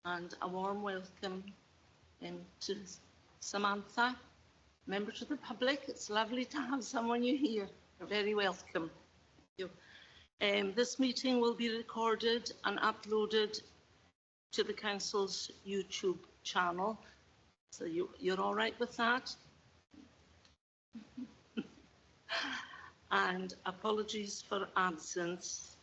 And a warm welcome to Samantha, member to the public. It's lovely to have someone new here. You're very welcome. Thank you. This meeting will be recorded and uploaded to the Council's YouTube channel. So you're all right with that? And apologies for absence.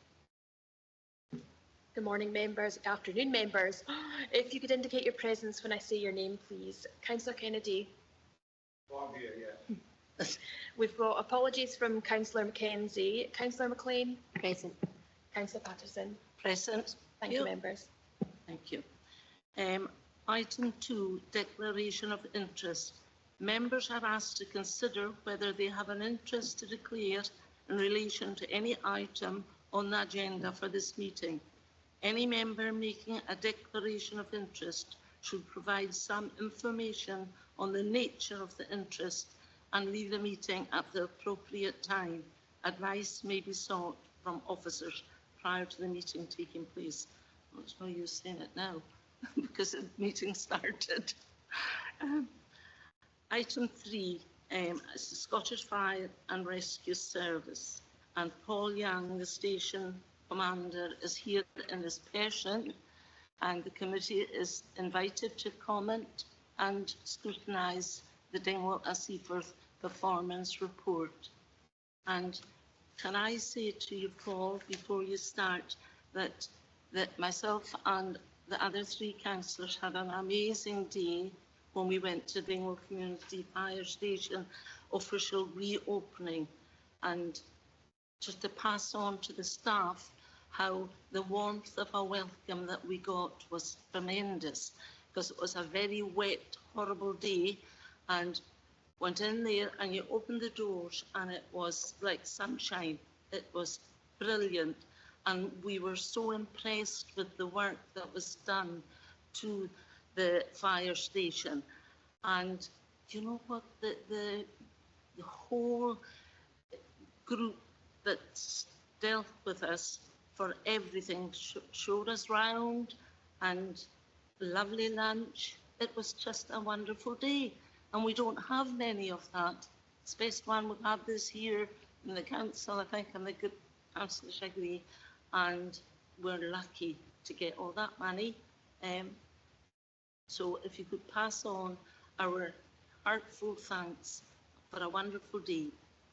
Good morning, members. Afternoon, members. If you could indicate your presence when I say your name, please. Councillor Kennedy. Oh, I'm here, yeah. We've got apologies from Councillor Mackenzie. Councillor McLean. Present. Councillor Patterson. Present. Thank you, members. Thank you. Item 2, declaration of interest. Members are asked to consider whether they have an interest to declare in relation to any item on the agenda for this meeting. Any member making a declaration of interest should provide some information on the nature of the interest and leave the meeting at the appropriate time. Advice may be sought from officers prior to the meeting taking place. Well, there's no use saying it now because the meeting started. Item 3 is the Scottish Fire and Rescue Service, and Paul Young, the station commander, is here in his person, and the committee is invited to comment and scrutinise the Dingwall and Seaforth performance report. And can I say to you, Paul, before you start, that myself and the other 3 councillors had an amazing day when we went to Dingwall Community Fire Station official reopening, and just to pass on to the staff how the warmth of our welcome that we got was tremendous, because it was a very wet, horrible day, and went in there and you opened the doors and it was like sunshine. It was brilliant, and we were so impressed with the work that was done to the fire station. And you know what, the whole group that dealt with us for everything showed us round, and lovely lunch. It was just a wonderful day, and we don't have many of that. It's the best one we've had this year in the council, I think, and the good councillors agree, and we're lucky to get all that money. So if you could pass on our heartfelt thanks for a wonderful day,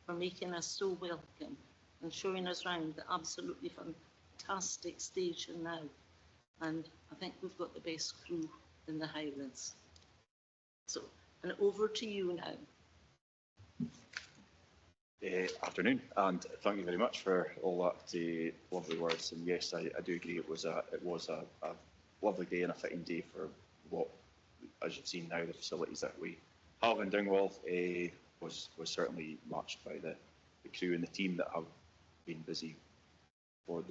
for making us so welcome and showing us around the absolutely fantastic station now. And I think we've got the best crew in the Highlands. So, and over to you now. Afternoon, and thank you very much for all that lovely words. And yes, I do agree. It was a lovely day and a fitting day for what, as you've seen now, the facilities that we have in Dingwall was certainly matched by the crew and the team that have been busy for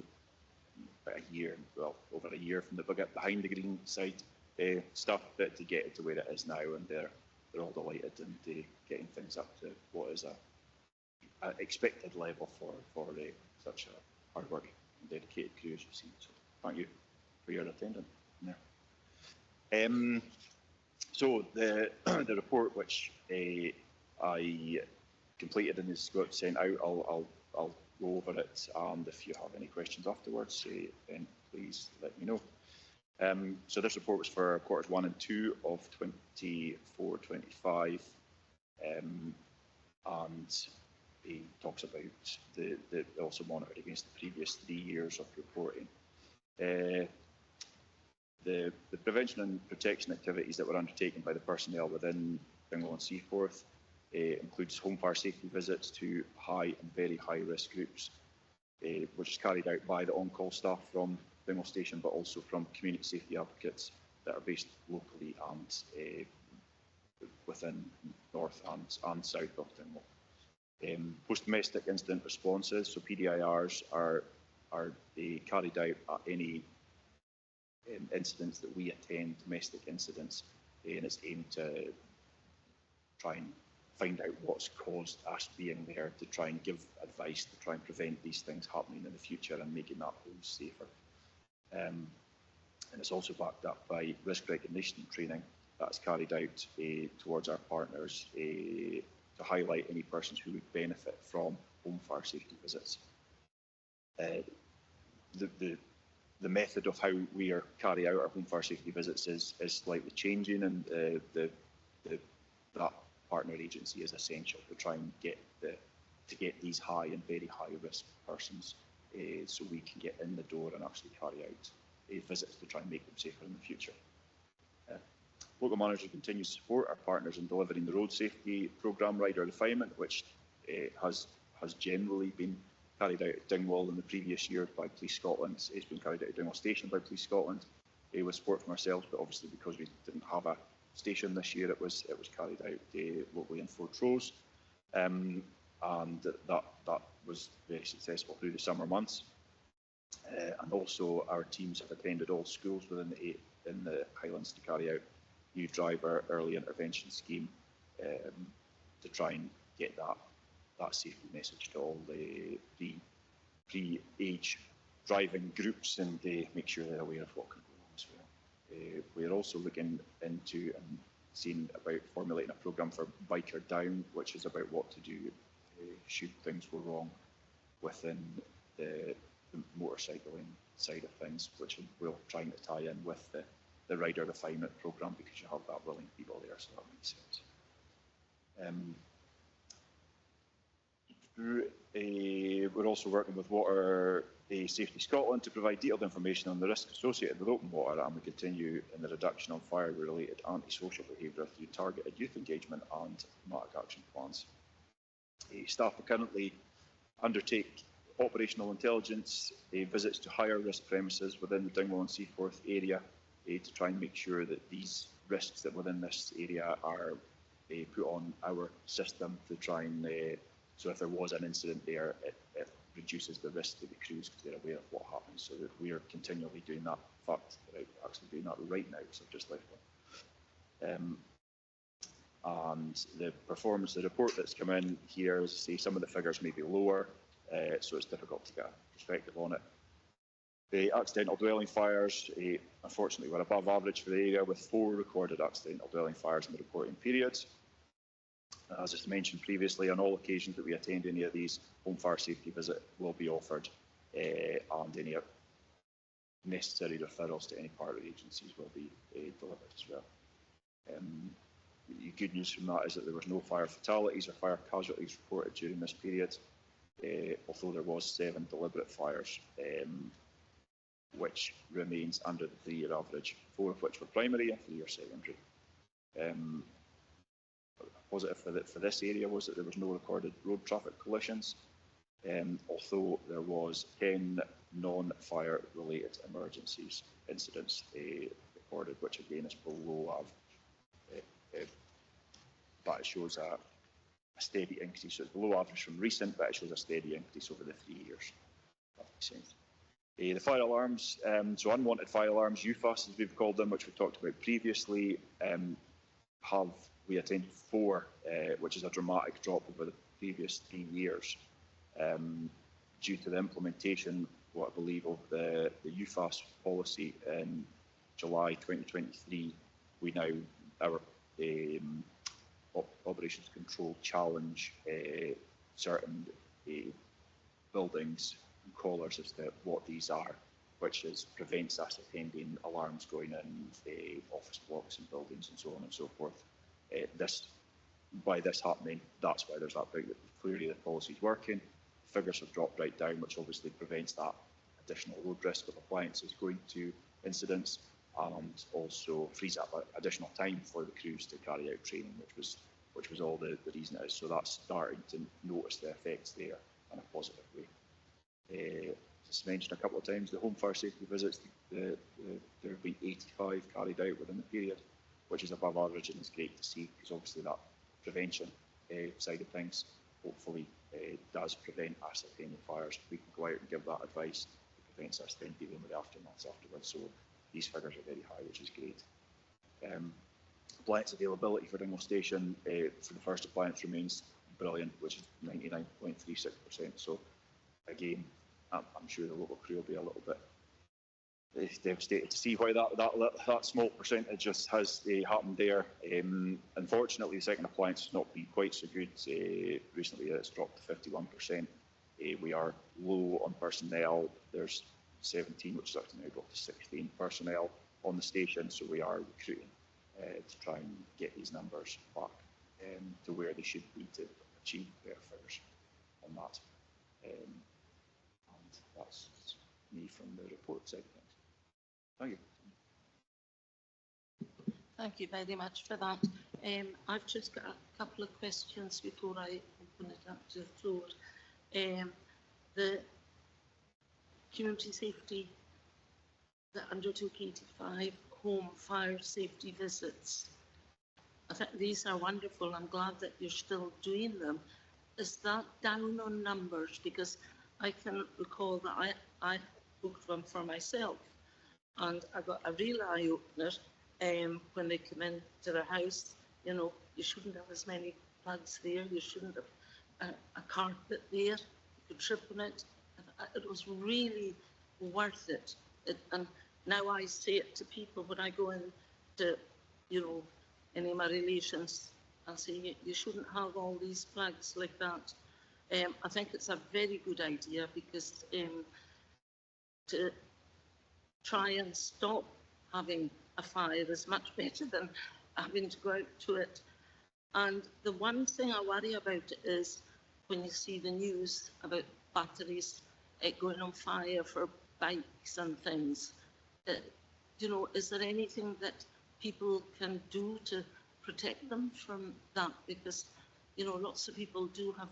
about a year, well, over a year from the behind the green side stuff, but to get it to where it is now, and they're all delighted and getting things up to what is a expected level for such a hard work and dedicated crew, as you've seen. So thank you for your attendance there. So the report which I completed and is got sent out, I'll go over it, and if you have any questions afterwards, then please let me know. So this report was for quarters 1 and 2 of 24-25, and it talks about the also monitored against the previous 3 years of reporting. The prevention and protection activities that were undertaken by the personnel within Dingwall and Seaforth includes home fire safety visits to high and very high risk groups, which is carried out by the on-call staff from Dingwall Station, but also from community safety advocates that are based locally and within north and south of Dingwall. Post-domestic incident responses, so PDIRs, are carried out at any incidents that we attend, domestic incidents, and it's aimed to try and find out what's caused us being there, to try and give advice to try and prevent these things happening in the future and making that home safer. And it's also backed up by risk recognition training that's carried out towards our partners to highlight any persons who would benefit from home fire safety visits. The method of how we are carrying out our home fire safety visits is slightly changing, and that partner agency is essential to try and get these high and very high risk persons so we can get in the door and actually carry out visits to try and make them safer in the future. Local manager continues to support our partners in delivering the road safety programme rider refinement, which has generally been carried out at Dingwall in the previous year by Police Scotland. It's been carried out at Dingwall Station by Police Scotland with support from ourselves, but obviously because we didn't have a station this year, it was carried out locally in Fortrose, and that was very successful through the summer months. And also our teams have attended all schools within the Highlands to carry out new driver early intervention scheme to try and get that safety message to all the pre-age driving groups and make sure they're aware of what can go on as well. We're also looking into and seeing about formulating a programme for Biker Down, which is about what to do should things go wrong within the motorcycling side of things, which we'll try to tie in with the rider refinement programme, because you have that willing people there, so that makes sense. We're also working with Water Safety Scotland to provide detailed information on the risks associated with open water, and we continue in the reduction of fire-related antisocial behaviour through targeted youth engagement and thematic action plans. Staff will currently undertake operational intelligence visits to higher risk premises within the Dingwall and Seaforth area to try and make sure that these risks that within this area are put on our system to try and so if there was an incident there, it reduces the risk to the crews because they're aware of what happens. So that we are continually doing that. In fact, we're actually doing that right now because I've just left one. And the performance, the report that's come in here, as I say, some of the figures may be lower, so it's difficult to get a perspective on it. The accidental dwelling fires, unfortunately, were above average for the area, with 4 recorded accidental dwelling fires in the reporting period. As I mentioned previously, on all occasions that we attend any of these, home fire safety visit will be offered, and any necessary referrals to any partner agencies will be delivered as well. The good news from that is that there was no fire fatalities or fire casualties reported during this period, although there was 7 deliberate fires, which remains under the 3-year average, 4 of which were primary and 3 are secondary. Positive for this area was that there was no recorded road traffic collisions, although there was 10 non-fire related emergencies incidents recorded, which again is below average. But it shows a steady increase. So it's below average from recent, but it shows a steady increase over the 3 years. That makes sense. The fire alarms, so unwanted fire alarms, UFAS as we've called them, which we talked about previously, we attended 4, which is a dramatic drop over the previous 3 years. Due to the implementation, what I believe, of the UFAS policy in July 2023, we now, our operations control challenge certain buildings and callers as to what these are, which prevents us attending alarms going in office blocks and buildings and so on and so forth. By this happening, that's why there's that big, clearly the policy is working. Figures have dropped right down, which obviously prevents that additional road risk of appliances going to incidents, and also frees up additional time for the crews to carry out training, which was all the reason it is. So that's starting to notice the effects there in a positive way. Just mentioned a couple of times, the home fire safety visits, there have been 85 carried out within the period, which is above average, and it's great to see, because obviously that prevention side of things hopefully does prevent us attending fires. If we can go out and give that advice, it prevents us then dealing with the aftermaths afterwards. So these figures are very high, which is great. Appliance availability for Dingwall Station for the first appliance remains brilliant, which is 99.36%. So again, I'm sure the local crew will be a little bit it's devastated to see why that small percentage just has happened there. Unfortunately, the second appliance has not been quite so good. Recently, it's dropped to 51%. We are low on personnel. There's 17, which is actually now dropped to 16 personnel on the station, so we are recruiting to try and get these numbers back to where they should be to achieve better figures on that. And that's me from the report side of things. Thank you. Thank you very much for that. I've just got a couple of questions before I open it up to the floor. The community safety, the undertook 85 home fire safety visits. I think these are wonderful. I'm glad that you're still doing them. Is that down on numbers? Because I can recall that I booked them for myself, and I got a real eye opener when they come into the house. You know, you shouldn't have as many plugs there. You shouldn't have a carpet there. You could trip on it. It was really worth it. And now I say it to people when I go into, you know, any of my relations, I say, you shouldn't have all these plugs like that. I think it's a very good idea, because to try and stop having a fire is much better than having to go out to it. And the one thing I worry about is when you see the news about batteries going on fire for bikes and things. You know, is there anything that people can do to protect them from that? Because, you know, lots of people do have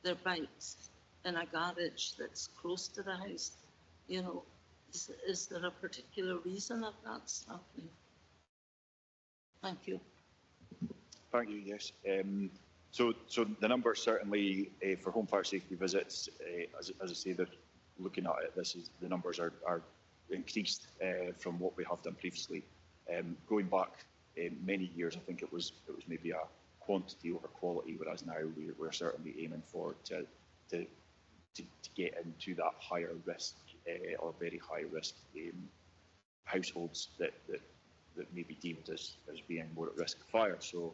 their bikes in a garage that's close to the house. You know, is there a particular reason that that's happening? Thank you. Thank you, yes. So the numbers certainly for home fire safety visits, as I say, they're looking at it, the numbers are increased from what we have done previously. Going back many years, I think it was maybe a quantity over quality, whereas now we're certainly aiming for to get into that higher risk or very high risk households that may be deemed as being more at risk of fire. So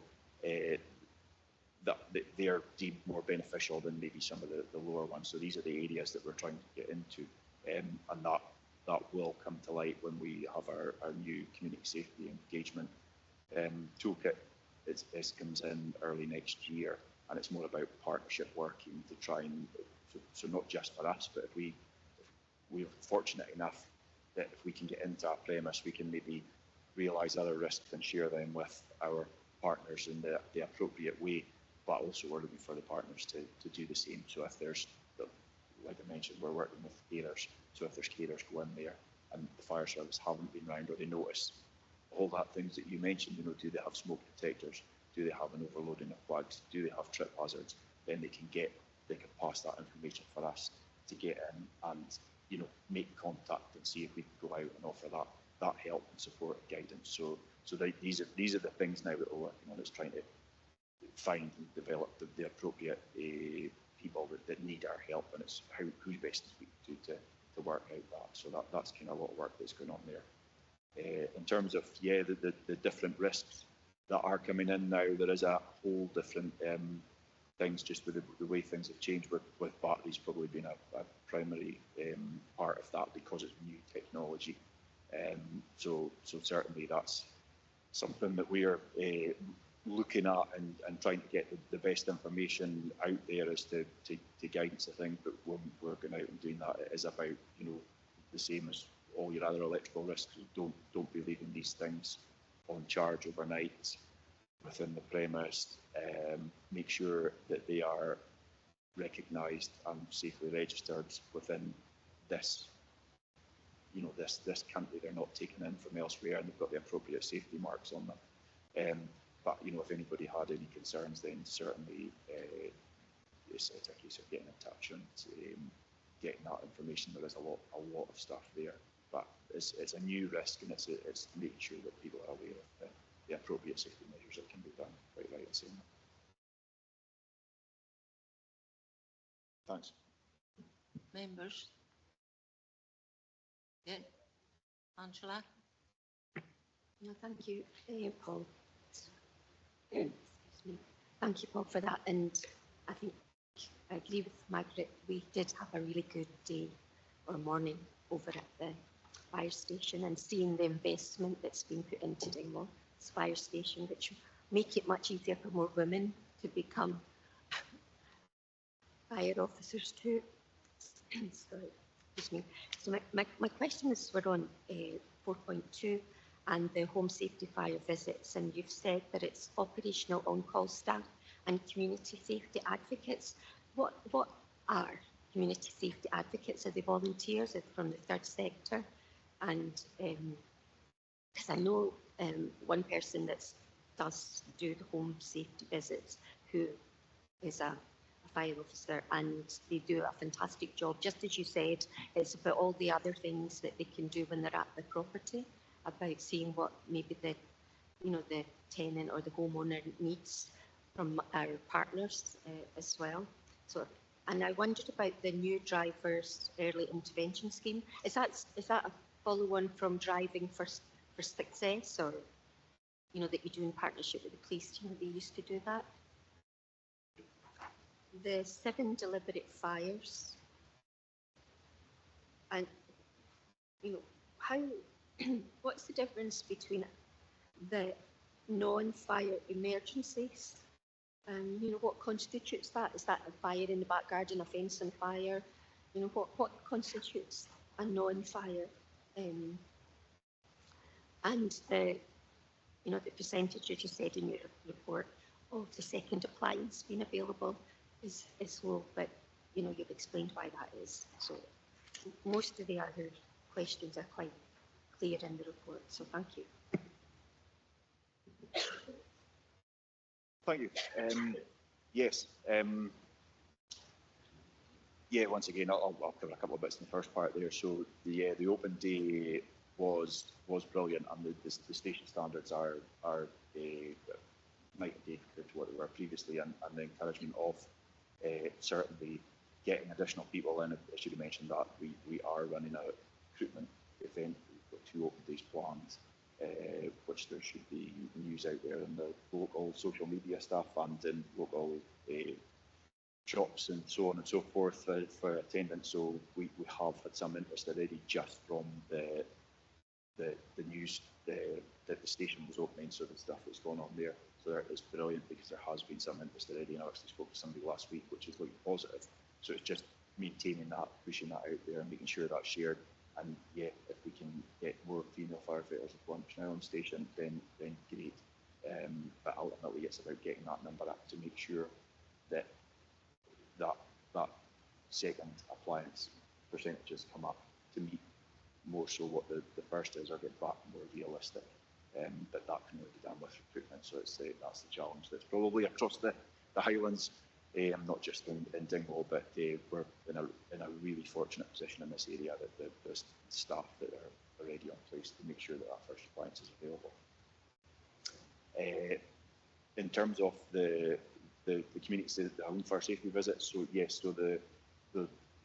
that they are deemed more beneficial than maybe some of the lower ones. So these are the areas that we're trying to get into, and that will come to light when we have our new community safety engagement toolkit. It comes in early next year, and it's more about partnership working to try and, so not just for us, but if we're fortunate enough that if we can get into our premise, we can maybe realise other risks and share them with our partners in the appropriate way, but also we're looking for the partners to do the same. So if there's, like I mentioned, we're working with carers, so if there's carers go in there and the fire service haven't been round, or they notice all that things that you mentioned, you know, do they have smoke detectors, do they have an overloading of plugs, do they have trip hazards, then they can pass that information for us to get in and, you know, make contact and see if we can go out and offer that help and support and guidance. So these are the things now that we're working on, is trying to find and develop the appropriate people that need our help, and it's who's best to speak to work out that. So that's kind of a lot of work that's going on there. In terms of the different risks that are coming in now, there is a whole different things just with the way things have changed, with batteries probably being a primary part of that, because it's new technology. So certainly that's something that we are looking at and trying to get the best information out there as to guidance the thing. But when we're going out and doing that, it is about, you know, the same as all your other electrical risks. Don't be leaving these things on charge overnight within the premise. Make sure that they are recognised and safely registered within this, you know, this country. They're not taken in from elsewhere, and they've got the appropriate safety marks on them. But, you know, if anybody had any concerns, then certainly it's a case of getting in touch and getting that information. There is a lot of stuff there, but it's a new risk, and it's making sure that people are aware of the appropriate safety measures that can be done. Quite right in saying that. Thanks. Members? Yeah. Angela? No, thank you, Paul. Excuse me. Thank you, Paul, for that. And I think I agree with Margaret. We did have a really good day or morning over at the fire station, and seeing the investment that's been put into Dingwall fire station, which will make it much easier for more women to become fire officers too. Sorry, excuse me. So my questions were on 4.2 and the home safety fire visits, and you've said that it's operational on-call staff and community safety advocates. What are community safety advocates? Are they volunteers? Are they from the third sector? And because I know one person that does do the home safety visits who is a fire officer, and they do a fantastic job. Just as you said, it's about all the other things that they can do when they're at the property, about seeing what maybe the tenant or the homeowner needs from our partners as well. So, and I wondered about the new drivers early intervention scheme. Is that a follow-on from driving for success, or that you do in partnership with the police team? They used to do that. The 7 deliberate fires, and how what's the difference between the non-fire emergencies? What constitutes that? Is that a fire in the back garden, a fence on fire? What constitutes a non-fire? And the percentage that you said in your report of the second appliance being available is low, but you've explained why that is. So most of the other questions are quite clear in the report. So thank you. Thank you. Yes. Once again, I'll cover a couple of bits in the first part there. So the open day was brilliant, and the station standards are night and day compared to what they were previously, and the encouragement of certainly getting additional people in. I should have mentioned that we are running a recruitment event. We've got 2 open days planned, which there should be news out there in the local social media stuff and in local shops and so on and so forth for attendance. So we have had some interest already just from the news that the station was opening, so the stuff that's going on there. So that is brilliant, because there has been some interest already, and I actually spoke to somebody last week, which is looking positive. So it's just maintaining that, pushing that out there, and making sure that's shared. And if we can get more female firefighters at once now on station, then great. But ultimately, it's about getting that number up to make sure that second appliance percentages come up to meet more so what the first is, or get back more realistic. But that can only be done with recruitment. So that's the challenge that's probably across the Highlands, not just in Dingwall, but we're in a really fortunate position in this area that there's staff that are already on place to make sure that first appliance is available. In terms of the community, the home fire safety visits, so yes, so the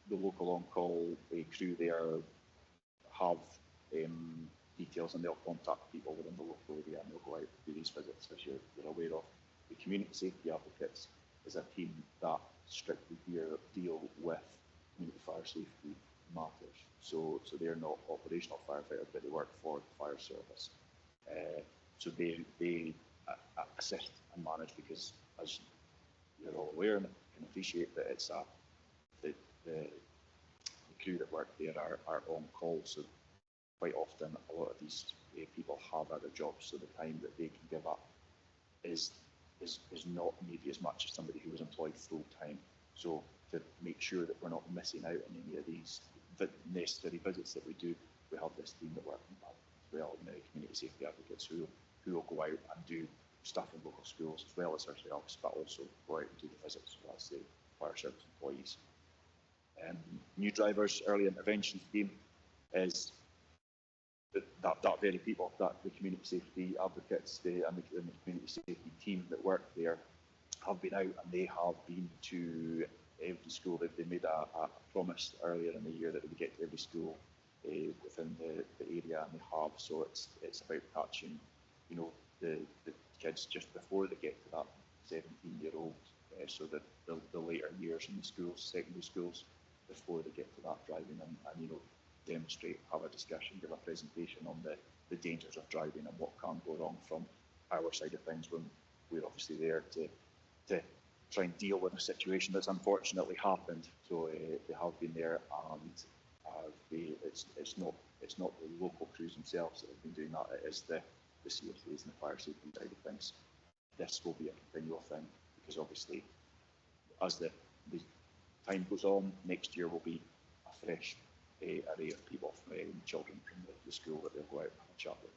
local on-call crew there have details, and they'll contact people within the local area, and they'll go out and do these visits, as you're aware of. The community safety advocates is a team that strictly deal with community fire safety matters. So they're not operational firefighters, but they work for the fire service. So they assist and manage, because as you're all aware and can appreciate, that it's the crew that work there are on call. So quite often a lot of these people have other jobs, so the time that they can give up is not maybe as much as somebody who was employed full time. So to make sure that we're not missing out on any of these necessary visits that we do, we have this team that work on that as well, and the community safety advocates who will go out and do stuff in local schools as well as ourselves, but also go out and do the visits as the fire service employees. New drivers early intervention scheme is that very people, that the community safety advocates and the community safety team that work there have been out, and they have been to every school. They made a promise earlier in the year that they would get to every school within the area and they have. So it's about catching, you know, the kids just before they get to that 17-year-old, so that the later years in the schools, secondary schools, before they get to that driving and you know, demonstrate, have a discussion, give a presentation on the dangers of driving and what can go wrong from our side of things when we're obviously there to try and deal with a situation that's unfortunately happened. So they have been there, and it's not the local crews themselves that have been doing that. It is the CSAs and the fire safety side of things. This will be a continual thing because obviously, as the time goes on, next year will be a fresh array of people, children from the school that they'll go out and have a chat with.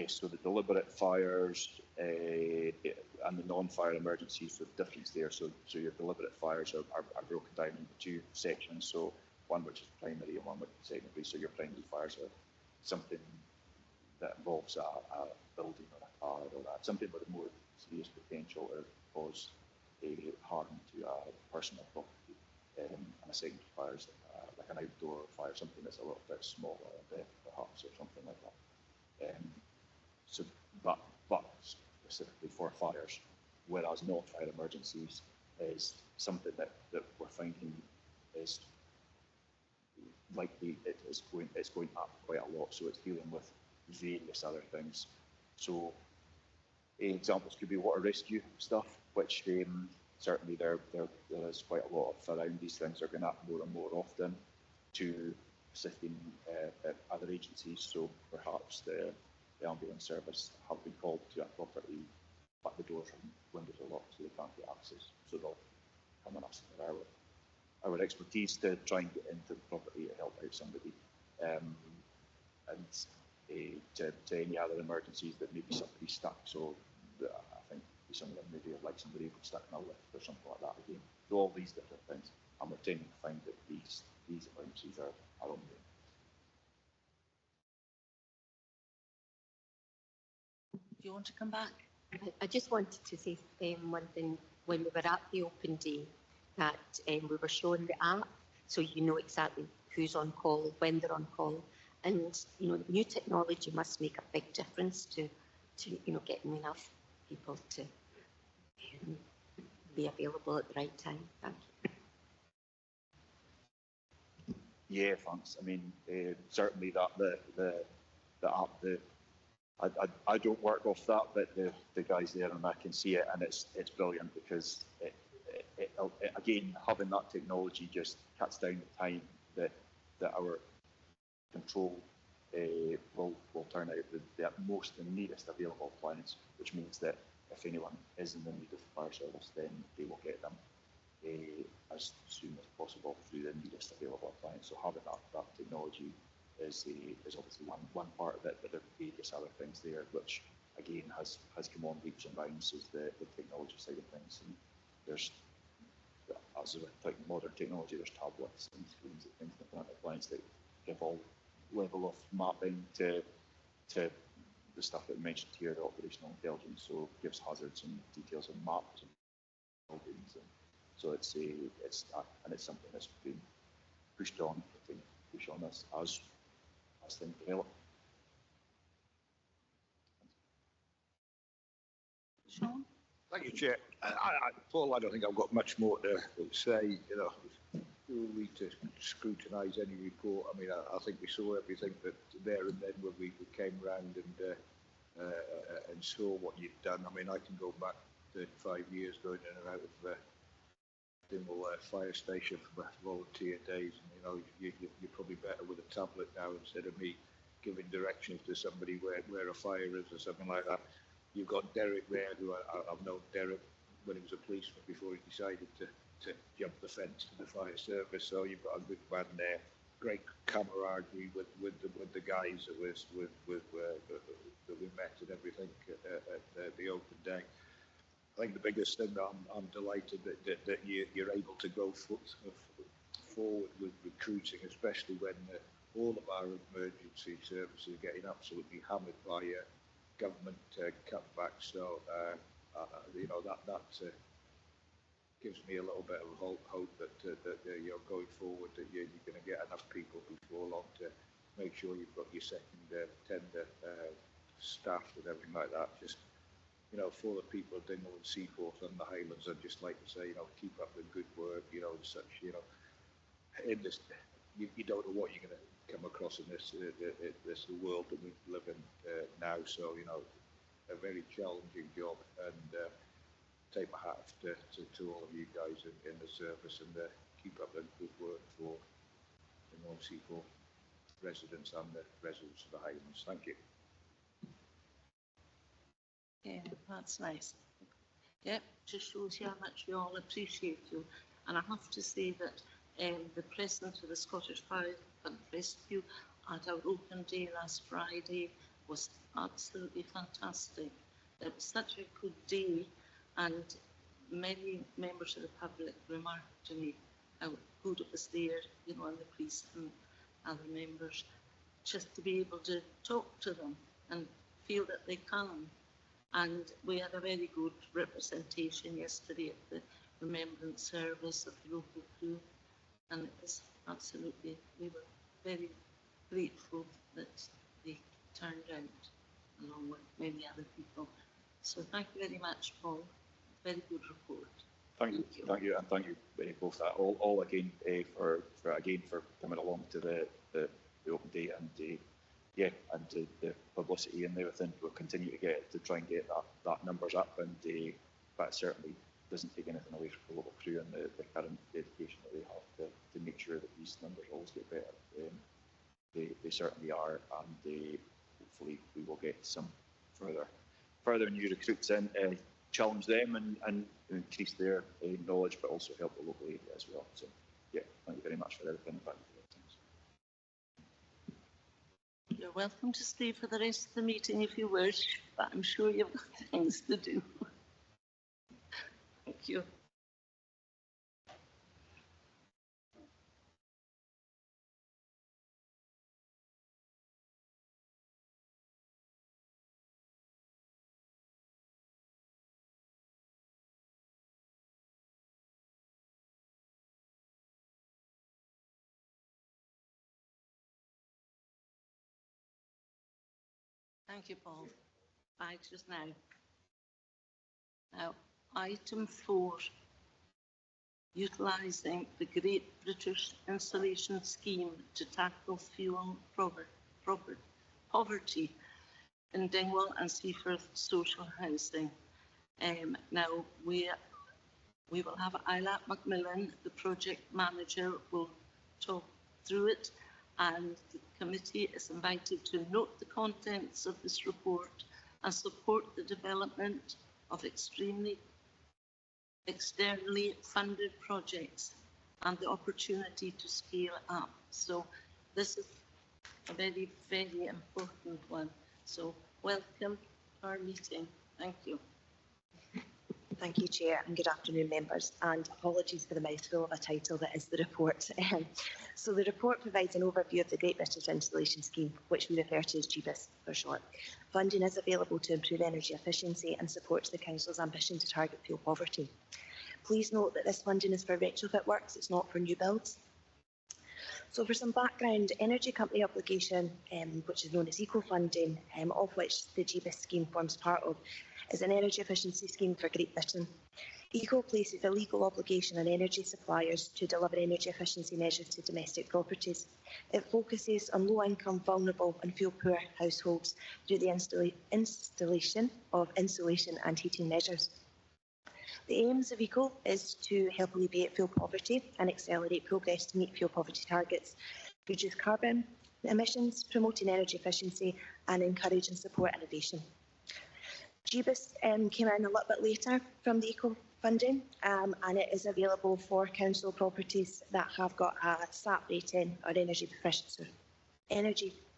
So the deliberate fires and the non-fire emergencies, the difference there. So your deliberate fires are broken down into two sections. So one which is primary and one which is secondary. So your primary fires are something that involves a building or a car or something with a more serious potential to cause harm to a personal property. And a secondary fire is like an outdoor fire, something that's a little bit smaller, perhaps, or something like that. So, but specifically for fires, whereas non-fire emergencies is something that we're finding is likely it's going up quite a lot. So it's dealing with various other things. So examples could be water rescue stuff, which certainly there is quite a lot of around. These things are going up more and more often, to assisting other agencies. So perhaps the ambulance service have been called to a property, but the doors and windows are locked, so they can't get access. So they'll come and ask for our expertise to try and get into the property to help out somebody, and to any other emergencies that maybe somebody's stuck. So I think some of them maybe like somebody stuck in a lift or something like that again. So all these different things, and we're tending to find that these emergencies are ongoing. Do you want to come back? I just wanted to say one thing. When we were at the open day, that we were showing the app, so you know exactly who's on call, when they're on call, and you know, new technology must make a big difference to you know, getting enough people to be available at the right time. Thank you. Yeah, thanks. I mean, certainly that the app, I don't work off that, but the guys there, and I can see it, and it's brilliant because it again, having that technology just cuts down the time that our control will turn out the most and nearest available appliance, which means that if anyone is in the need of fire service, then they will get them as soon as possible through the nearest available appliance. So having that technology is obviously one part of it, but there are various other things there which again has come on leaps and bounds as the technology side of things. And there's, as with modern technology, there's tablets and screens and things like that, appliances that give all level of mapping to the stuff that we mentioned here, the operational intelligence. So it gives hazards and details and maps and buildings. And so it's something that's been pushed on, as things develop. Sean? Thank you, Chair. Paul, I don't think I've got much more to say. You know, feel free to scrutinise any report. I mean, I think we saw everything that there and then when we came round and saw what you'd done. I mean, I can go back 35 years going in and out of Dingwall fire station for volunteer days. And, you know, you're probably better with a tablet now instead of me giving directions to somebody where a fire is or something like that. You've got Derek there, who I've known Derek when he was a policeman before he decided to jump the fence to the fire service. So you've got a good man there. Great camaraderie with the guys that we met and everything at the open day. I think the biggest thing that I'm delighted that you're able to go forward with recruiting, especially when all of our emergency services are getting absolutely hammered by government cutbacks. So you know, that gives me a little bit of hope that you're going forward, that you're going enough people before long to make sure you've got your second tender staffed and everything like that. Just, you know, for the people of Dingwall and Seaforth and the Highlands, I'd just like to say, you know, keep up the good work, you know, and such, you know, in this, you don't know what you're going to come across in this world that we live in now. So, you know, a very challenging job, and take my hat off to all of you guys in the service, and keep up the good work for the North Seaforth residents and the residents of the Highlands. Thank you. Yeah, that's nice. Yep, just shows you how much we all appreciate you. And I have to say that the president of the Scottish Fire and Rescue at our open day last Friday was absolutely fantastic. It was such a good day, and many members of the public remarked to me how good it was there, you know, and the priest and other members, just to be able to talk to them and feel that they can. And we had a very good representation yesterday at the remembrance service of the local crew, and it was absolutely, we were very grateful that they turned out along with many other people. So thank you very much, Paul. Very good report. Thank you, and thank you both. All again for coming along to the open day, and yeah, and the publicity and everything. We'll continue to try and get that numbers up, and but it certainly doesn't take anything away from the local crew and the current dedication that they have to make sure that these numbers always get better. They certainly are, and hopefully we will get some further new recruits in, challenge them and increase their knowledge, but also help the local area as well. So yeah, thank you very much for everything. You're welcome to stay for the rest of the meeting if you wish, but I'm sure you've got things to do. Thank you. Thank you, Paul. Bye just now. Now, item 4, utilising the Great British Insulation Scheme to tackle fuel poverty in Dingwall and Seaforth social housing. Now, we will have Isla Macmillan, the project manager, will talk through it, and the committee is invited to note the contents of this report and support the development of extremely externally funded projects and the opportunity to scale up. So this is a very, very important one. So welcome to our meeting. Thank you. Thank you, Chair, and good afternoon, members, and apologies for the mouthful of a title that is the report. So the report provides an overview of the Great British Insulation Scheme, which we refer to as GBIS for short. Funding is available to improve energy efficiency and supports the Council's ambition to target fuel poverty. Please note that this funding is for retrofit works, it's not for new builds. So for some background, Energy Company Obligation, which is known as eco-funding, of which the GBIS scheme forms part of, is an energy efficiency scheme for Great Britain. ECO places a legal obligation on energy suppliers to deliver energy efficiency measures to domestic properties. It focuses on low-income, vulnerable and fuel-poor households through the installation of insulation and heating measures. The aims of ECO is to help alleviate fuel poverty and accelerate progress to meet fuel poverty targets, reduce carbon emissions, promoting energy efficiency and encourage and support innovation. GBIS came in a little bit later from the ECO funding, and it is available for council properties that have got a SAP rating or energy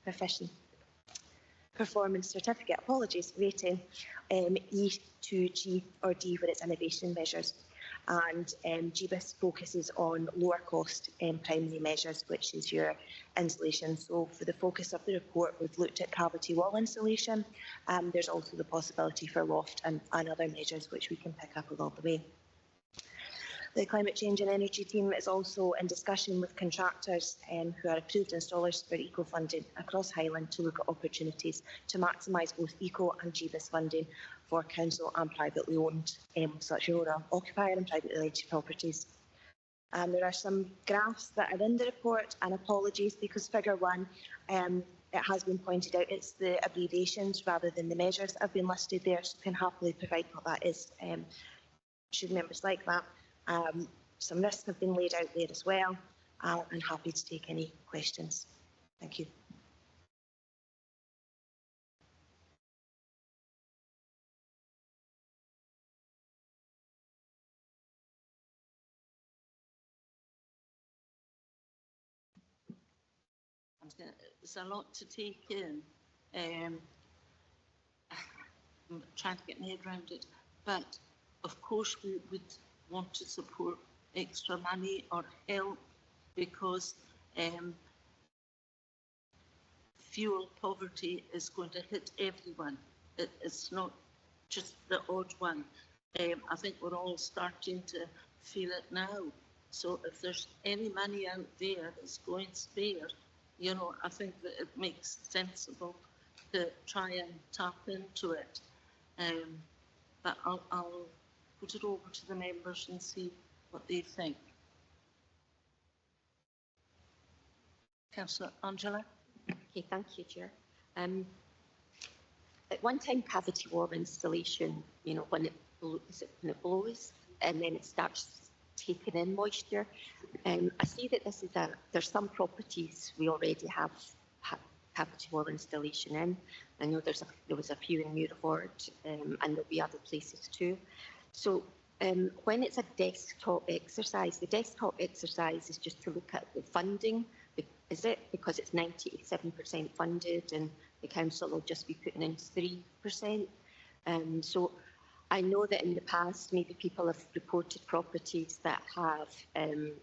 efficient performance certificate, rating E2, G or D for its innovation measures. And GBIS focuses on lower cost primary measures, which is your insulation. So for the focus of the report, we've looked at cavity wall insulation. There's also the possibility for loft and other measures which we can pick up along the way. The Climate Change and Energy team is also in discussion with contractors who are approved installers for eco-funding across Highland to look at opportunities to maximise both eco and GBIS funding for council and privately owned, such as occupier and privately related properties. There are some graphs that are in the report, and apologies because figure 1, it has been pointed out, it's the abbreviations rather than the measures that have been listed there, so can happily provide what that is should members like that. Some risks have been laid out there as well, and happy to take any questions. Thank you. There's a lot to take in. I'm trying to get my head around it, but of course we would want to support extra money or help, because fuel poverty is going to hit everyone. It's not just the odd one. I think we're all starting to feel it now. So if there's any money out there that's going spare, you know, I think that it makes sensible to try and tap into it. But I'll put it over to the members and see what they think. Councillor Angela. Okay, thank you, Chair. At one time, cavity wall installation, you know, when it blows and then it starts taking in moisture. I see that this is there's some properties we already have cavity wall installation in. I know there was a few in Muirford, and there'll be other places too. So when it's a desktop exercise, the desktop exercise is just to look at the funding. Is it because it's 97% funded and the council will just be putting in 3%? So I know that in the past, maybe people have reported properties that have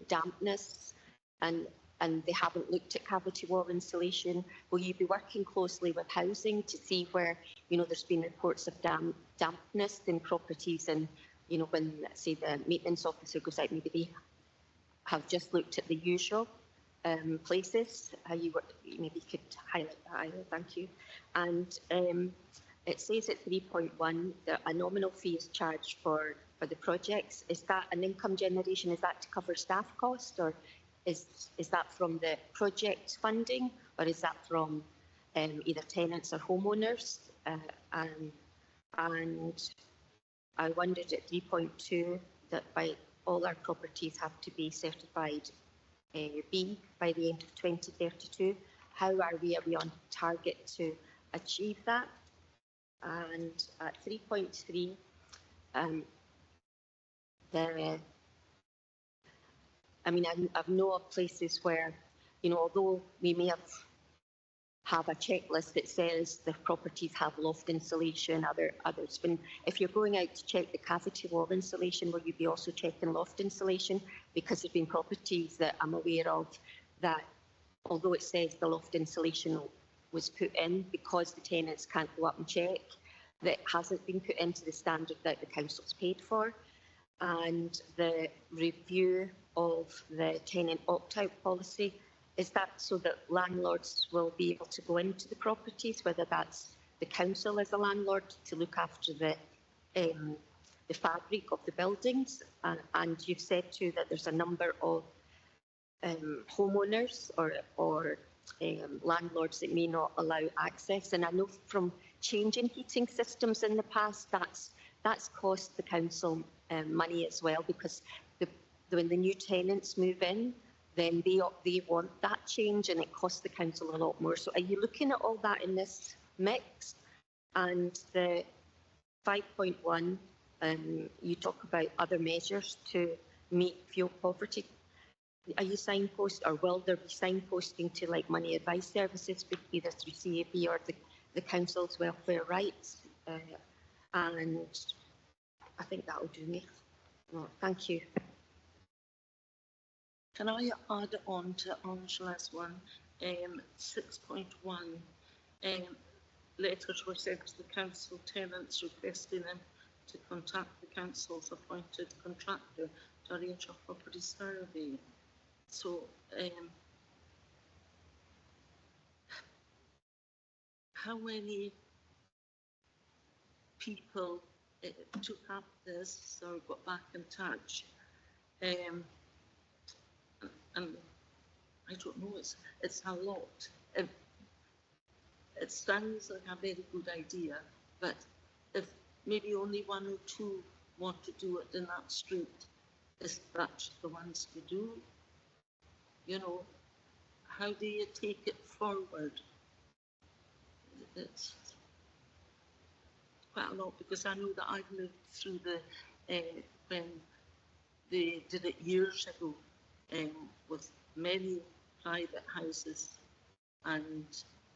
dampness and they haven't looked at cavity wall insulation. Will you be working closely with housing to see where, you know, there's been reports of dampness in properties, and, you know, when, say, the maintenance officer goes out, maybe they have just looked at the usual places? You maybe could highlight that either, thank you. And it says at 3.1 that a nominal fee is charged for the projects. Is that an income generation? Is that to cover staff costs, or is that from the project funding, or is that from either tenants or homeowners? And I wondered at 3.2 that by all our properties have to be certified B by the end of 2032. How are we? Are we on target to achieve that? And at 3.3, I mean, I know of places where, you know, although we may have a checklist that says the properties have loft insulation, others. If you're going out to check the cavity wall insulation, will you be also checking loft insulation? Because there've been properties that I'm aware of that, although it says the loft insulation was put in, because the tenants can't go up and check, that hasn't been put into the standard that the council's paid for. And the review of the tenant opt-out policy, is that so that landlords will be able to go into the properties, whether that's the council as a landlord to look after the fabric of the buildings? And you've said too that there's a number of homeowners or landlords that may not allow access. And I know from changing heating systems in the past, that's cost the council money as well, because when the new tenants move in, then they want that change, and it costs the council a lot more. So are you looking at all that in this mix? And the 5.1, you talk about other measures to meet fuel poverty. Are you signpost, or will there be signposting to like money advice services, either through CAB or the council's welfare rights? And I think that will do me. Well, thank you. Can I add on to Angela's one? 6.1, letters were sent to the council tenants requesting them to contact the council's appointed contractor to arrange a property survey. So, how many people took up this or got back in touch? And I don't know, it's a lot. It sounds like a very good idea, but if maybe only one or two want to do it in that street, is that the ones to do? You know, how do you take it forward? It's quite a lot, because I know that I've lived through when they did it years ago with many private houses, and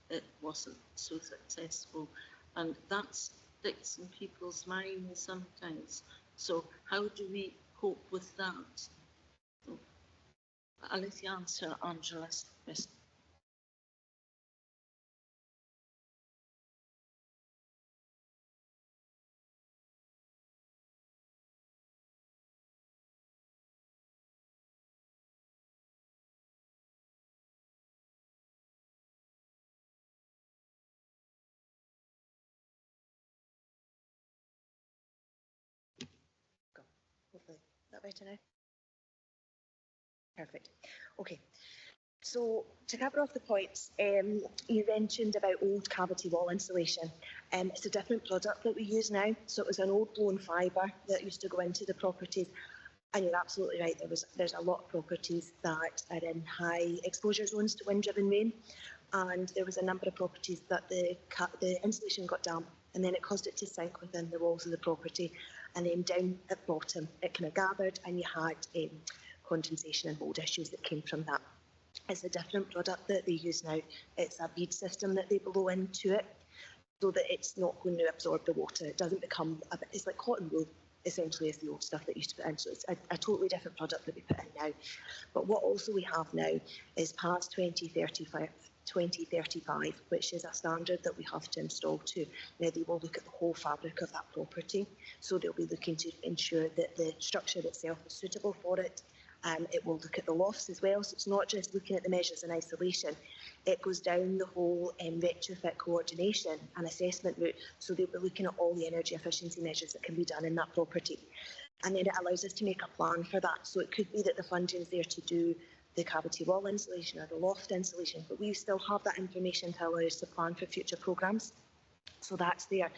it wasn't so successful, and that sticks in people's minds sometimes. So how do we cope with that? So I'll let you answer Angela's question. Hopefully, is that better now? Perfect. Okay. So to cover off the points, you mentioned about old cavity wall insulation. It's a different product that we use now. So it was an old blown fibre that used to go into the properties. And you're absolutely right, there's a lot of properties that are in high exposure zones to wind-driven rain. And there was a number of properties that the insulation got damp, and then it caused it to sink within the walls of the property. And then down at the bottom, it kind of gathered, and you had condensation and mould issues that came from that. It's a different product that they use now. It's a bead system that they blow into it, so that it's not going to absorb the water. It doesn't become, it's like cotton wool, essentially, is the old stuff that used to put in. So it's a totally different product that we put in now. But what also we have now is past 2035, which is a standard that we have to install to. Now, they will look at the whole fabric of that property. So they'll be looking to ensure that the structure itself is suitable for it. It will look at the lofts as well. So it's not just looking at the measures in isolation. It goes down the whole retrofit coordination and assessment route. So they'll be looking at all the energy efficiency measures that can be done in that property. And then it allows us to make a plan for that. So it could be that the funding is there to do the cavity wall insulation or the loft insulation, but we still have that information to allow us to plan for future programmes. So that's there.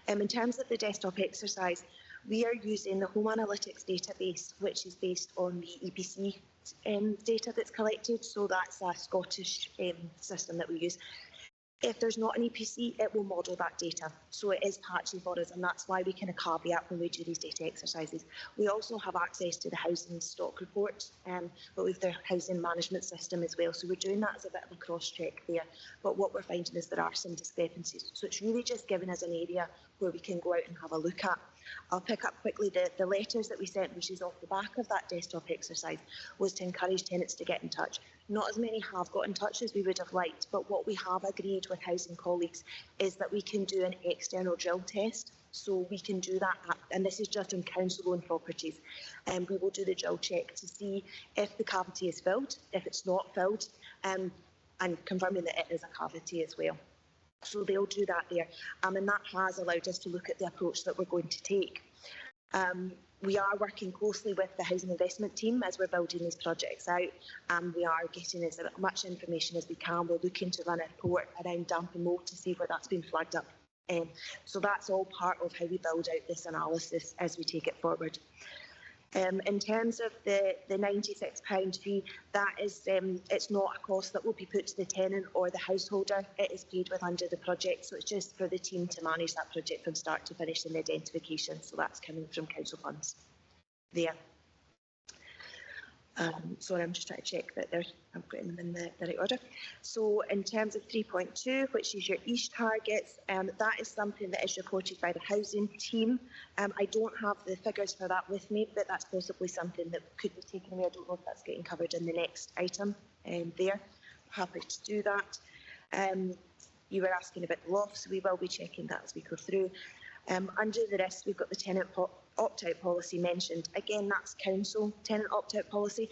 In terms of the desktop exercise, we are using the Home Analytics database, which is based on the EPC data that's collected. So that's a Scottish system that we use. If there's not an EPC, it will model that data. So it is patchy for us, and that's why we kind of caveat when we do these data exercises. We also have access to the housing stock report, but with the housing management system as well. So we're doing that as a bit of a cross-check there. But what we're finding is there are some discrepancies. So it's really just giving us an area where we can go out and have a look at. I'll pick up quickly the letters that we sent, which is off the back of that desktop exercise, was to encourage tenants to get in touch. Not as many have got in touch as we would have liked, but what we have agreed with housing colleagues is that we can do an external drill test. So we can do that, and this is just on council-owned properties. And we will do the drill check to see if the cavity is filled, if it's not filled, and confirming that it is a cavity as well. So they'll do that there, and that has allowed us to look at the approach that we're going to take. We are working closely with the housing investment team as we're building these projects out, and we are getting as much information as we can. We're looking to run a report around damp and mould to see where that's been flagged up. So that's all part of how we build out this analysis as we take it forward. In terms of the £96 fee, that is, it's not a cost that will be put to the tenant or the householder. It is paid with under the project, so it's just for the team to manage that project from start to finish in the identification. So that's coming from council funds there. Sorry, I'm just trying to check that I'm putting them in the right order. So in terms of 3.2, which is your EASH targets, that is something that is reported by the housing team. I don't have the figures for that with me, but that's possibly something that could be taken away. I don't know if that's getting covered in the next item there. Happy to do that. You were asking about the lofts, so we will be checking that as we go through. Under the risk, we've got the tenant opt-out policy mentioned. Again, that's council tenant opt-out policy.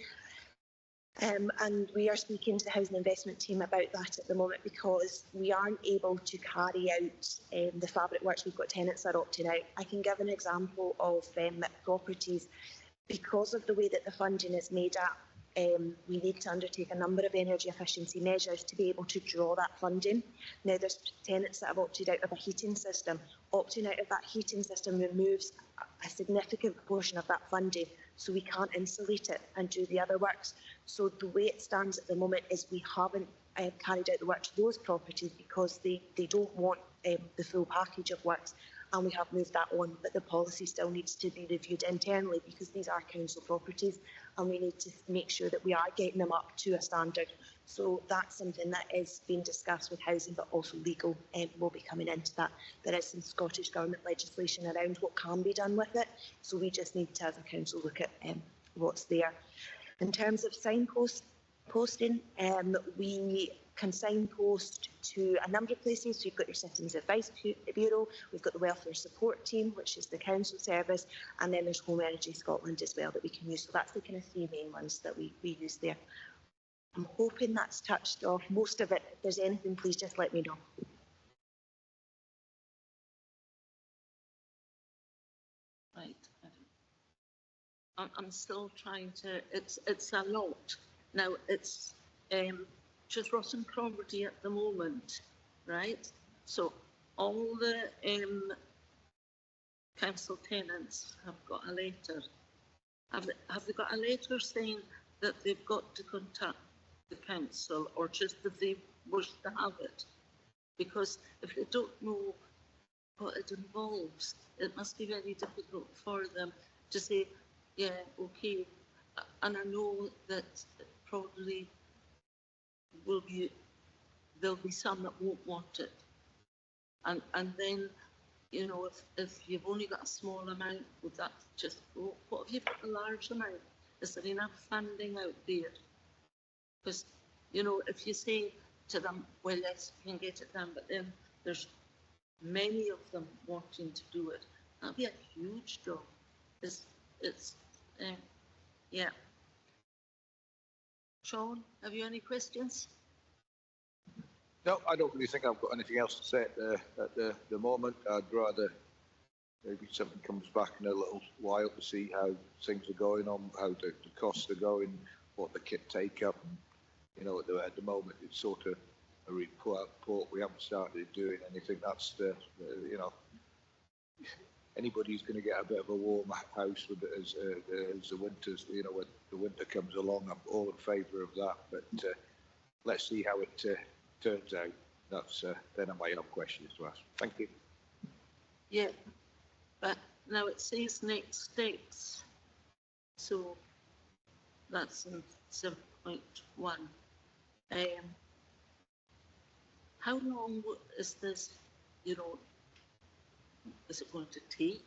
And we are speaking to the housing investment team about that at the moment, because we aren't able to carry out the fabric works. We've got tenants that are opting out. I can give an example of properties. Because of the way that the funding is made up, we need to undertake a number of energy efficiency measures to be able to draw that funding. Now, there's tenants that have opted out of a heating system. Opting out of that heating system removes a significant portion of that funding, so we can't insulate it and do the other works. So the way it stands at the moment is we haven't carried out the work to those properties because they don't want the full package of works, and we have moved that on, but the policy still needs to be reviewed internally because these are council properties and we need to make sure that we are getting them up to a standard. So that's something that is being discussed with housing, but also legal will be coming into that. There is some Scottish Government legislation around what can be done with it, so we just need to, as a council, look at what's there. In terms of posting, we can signpost to a number of places. So you've got your Citizens Advice Bureau, we've got the Welfare Support Team, which is the council service, and then there's Home Energy Scotland as well that we can use. So that's the kind of three main ones that we use there. I'm hoping that's touched off most of it. If there's anything, please just let me know. Right. I'm still trying to, it's a lot. Now, it's just rotten property at the moment, right? So all the council tenants have got a letter. Have they got a letter saying that they've got to contact the council, or just that they wish to have it? Because if they don't know what it involves, it must be very difficult for them to say, yeah, okay. And I know that probably there'll be some that won't want it. And then, you know, if you've only got a small amount, would that just go? What if you've got a large amount? Is there enough funding out there? Because, you know, if you say to them, well, yes, you can get it done, but then there's many of them wanting to do it, that'd be a huge job. Yeah. Sean, have you any questions? No, I don't really think I've got anything else to say at the moment. I'd rather maybe something comes back in a little while to see how things are going on, how the costs are going, what the kit take up. You know, at the moment it's sort of a report. We haven't started doing anything. That's you know, anybody's going to get a bit of a warm house with it as the winters. You know, when the winter comes along, I'm all in favour of that. But let's see how it turns out. That's then I might have questions to ask. Thank you. Yeah, but now it says next steps, so that's in 7.1. How long is this, you know, is it going to take?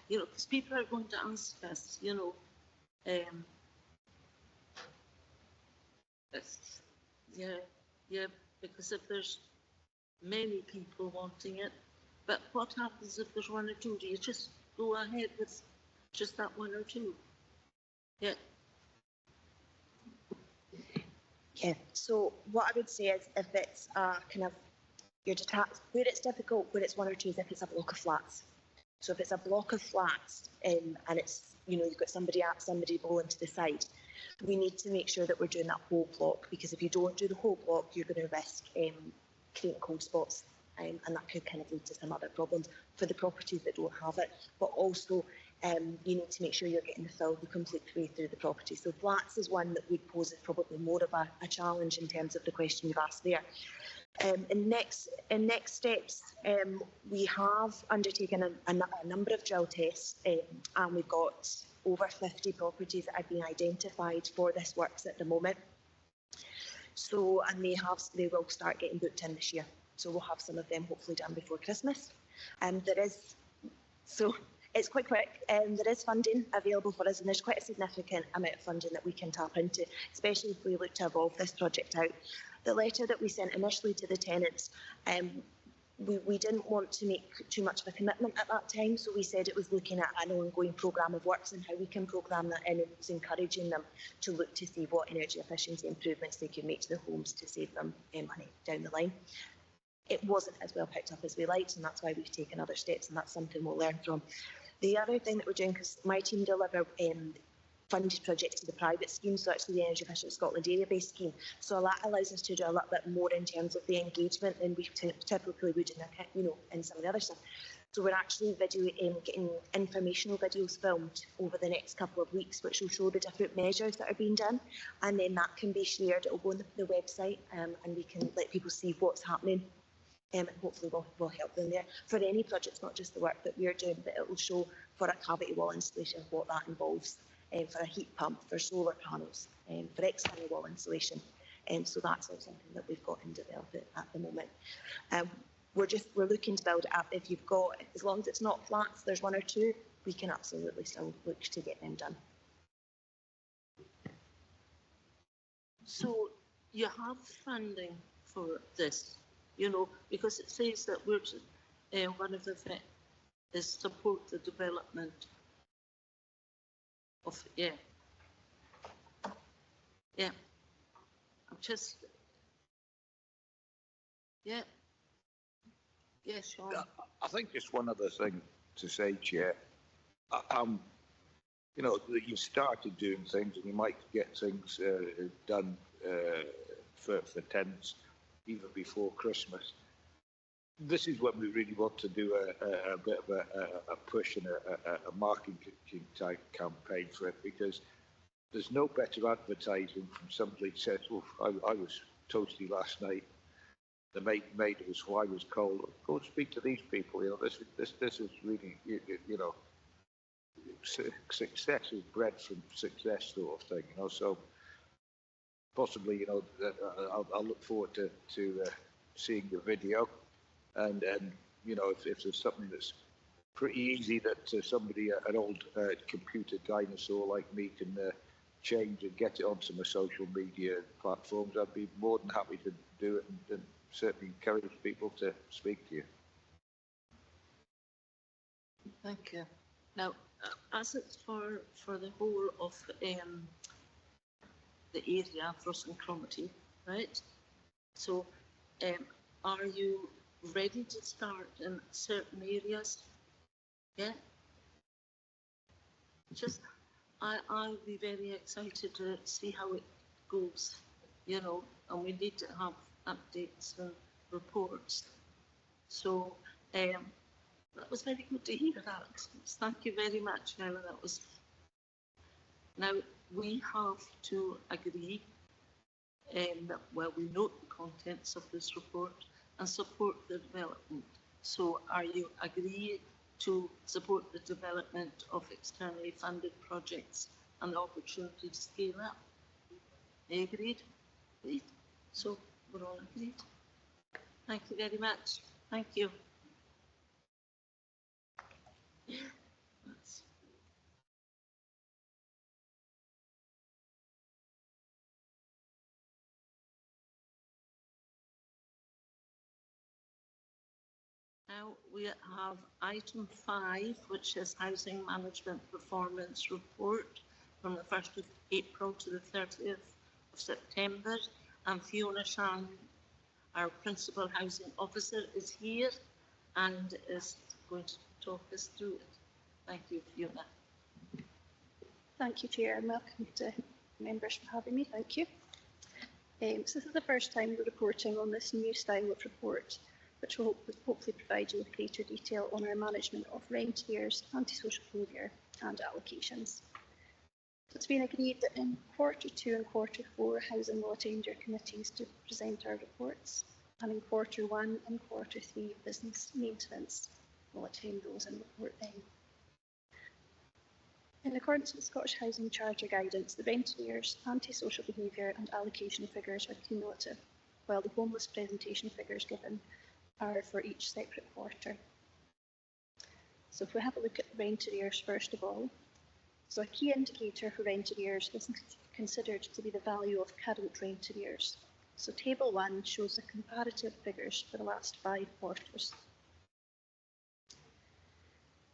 You know, because people are going to ask us, you know, yeah, because if there's many people wanting it, but what happens if there's one or two? Do you just go ahead with just that one or two? Yeah. Yeah, so what I would say is if it's kind of your detached, where it's difficult, where it's one or two, is if it's a block of flats. So if it's a block of flats and it's, you know, you've got somebody below to the side, we need to make sure that we're doing that whole block, because if you don't do the whole block, you're going to risk creating cold spots, and that could kind of lead to some other problems for the properties that don't have it. But also, you need to make sure you're getting the fill the complete way through the property. So flats is one that would pose probably more of a challenge in terms of the question you've asked there. In next steps, we have undertaken a number of drill tests, and we've got over 50 properties that have been identified for this works at the moment. So, and they will start getting booked in this year. So we'll have some of them hopefully done before Christmas. So it's quite quick. There is funding available for us, and there's quite a significant amount of funding that we can tap into, especially if we look to evolve this project out. The letter that we sent initially to the tenants we didn't want to make too much of a commitment at that time, so we said it was looking at an ongoing programme of works and how we can programme that in. It was encouraging them to look to see what energy efficiency improvements they could make to the homes to save them money down the line. It wasn't as well picked up as we liked, and that's why we've taken other steps, and that's something we'll learn from. The other thing that we're doing, because my team deliver funded projects to the private scheme, so actually the Energy Efficient Scotland area-based scheme. So that allows us to do a little bit more in terms of the engagement than we typically would in some of the other stuff. So we're actually getting informational videos filmed over the next couple of weeks, which will show the different measures that are being done, and then that can be shared. It will go on the website, and we can let people see what's happening. And hopefully we'll help them there. For any projects, not just the work that we're doing, but it will show for a cavity wall installation what that involves. For a heat pump, for solar panels, for external wall insulation. So that's all something that we've got in development at the moment. We're looking to build it up. If you've got, as long as it's not flats, there's one or two, we can absolutely still look to get them done. So you have funding for this, because it says that we're one of the things is support the development of, I'm just, Sean. I think just one other thing to say, Chair. That you've started doing things, and you might get things done for tenants even before Christmas. This is when we really want to do a bit of a push and a marketing type campaign for it, because there's no better advertising from somebody who says, "Oh, I was toasty last night. The mate was who I was cold. Go and speak to these people. This is really success is bred from success, sort of thing. So possibly I'll look forward to seeing the video. And if there's something that's pretty easy that somebody, an old computer dinosaur like me, can change and get it onto my social media platforms, I'd be more than happy to do it, and certainly encourage people to speak to you. Thank you. Now, as it's for the whole of the area, Ross and Cromarty, right? So, are you ready to start in certain areas? Yeah. I'll be very excited to see how it goes, and we need to have updates and reports. So that was very good to hear that. Thank you very much, Helen. That was. Now we have to agree that, well, we note the contents of this report and support the development. So are you agreeing to support the development of externally funded projects and the opportunity to scale up? Agreed? Agreed. So we're all agreed. Thank you very much. Thank you. Now we have item 5, which is Housing Management Performance Report from the 1st of April to the 30th of September. And Fiona Shan, our Principal Housing Officer, is here and is going to talk us through it. Thank you, Fiona. Thank you, Chair, and welcome to members for having me. Thank you. So this is the first time we're reporting on this new style of report, which will hopefully provide you with greater detail on our management of rent arrears, antisocial behaviour and allocations. So it's been agreed that in Q2 and Q4, Housing will attend your committees to present our reports, and in Q1 and Q3, Business Maintenance will attend those and report then. In accordance with Scottish Housing Charter guidance, the rent arrears, antisocial behaviour and allocation figures are cumulative, while the homeless presentation figures given are for each separate quarter. So if we have a look at rent arrears first of all, so a key indicator for rent arrears is considered to be the value of current rent arrears. So Table 1 shows the comparative figures for the last 5 quarters.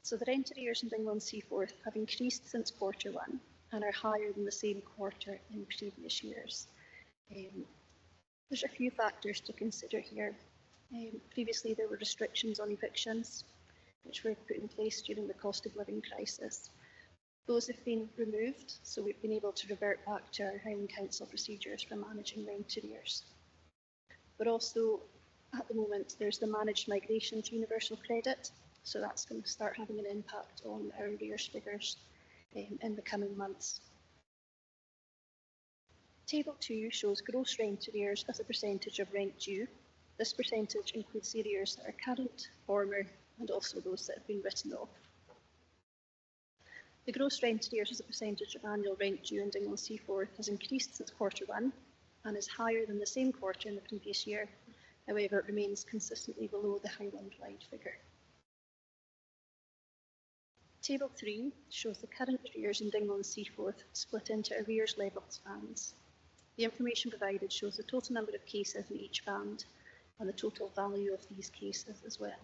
So the rent arrears in Dingwall and Seaforth have increased since quarter 1 and are higher than the same quarter in previous years. There's a few factors to consider here. Previously, there were restrictions on evictions, which were put in place during the cost of living crisis. Those have been removed, so we've been able to revert back to our Highland Council procedures for managing rent arrears. But also, at the moment, there's the managed migration to universal credit, so that's going to start having an impact on our arrears figures in the coming months. Table 2 shows gross rent arrears as a percentage of rent due. This percentage includes the arrears that are current, former, and also those that have been written off. The gross rent arrears as a percentage of annual rent due in Dingwall and Seaforth has increased since quarter 1 and is higher than the same quarter in the previous year. However, it remains consistently below the Highland-wide figure. Table 3 shows the current arrears in Dingwall and Seaforth split into arrears levels bands. The information provided shows the total number of cases in each band and the total value of these cases as well.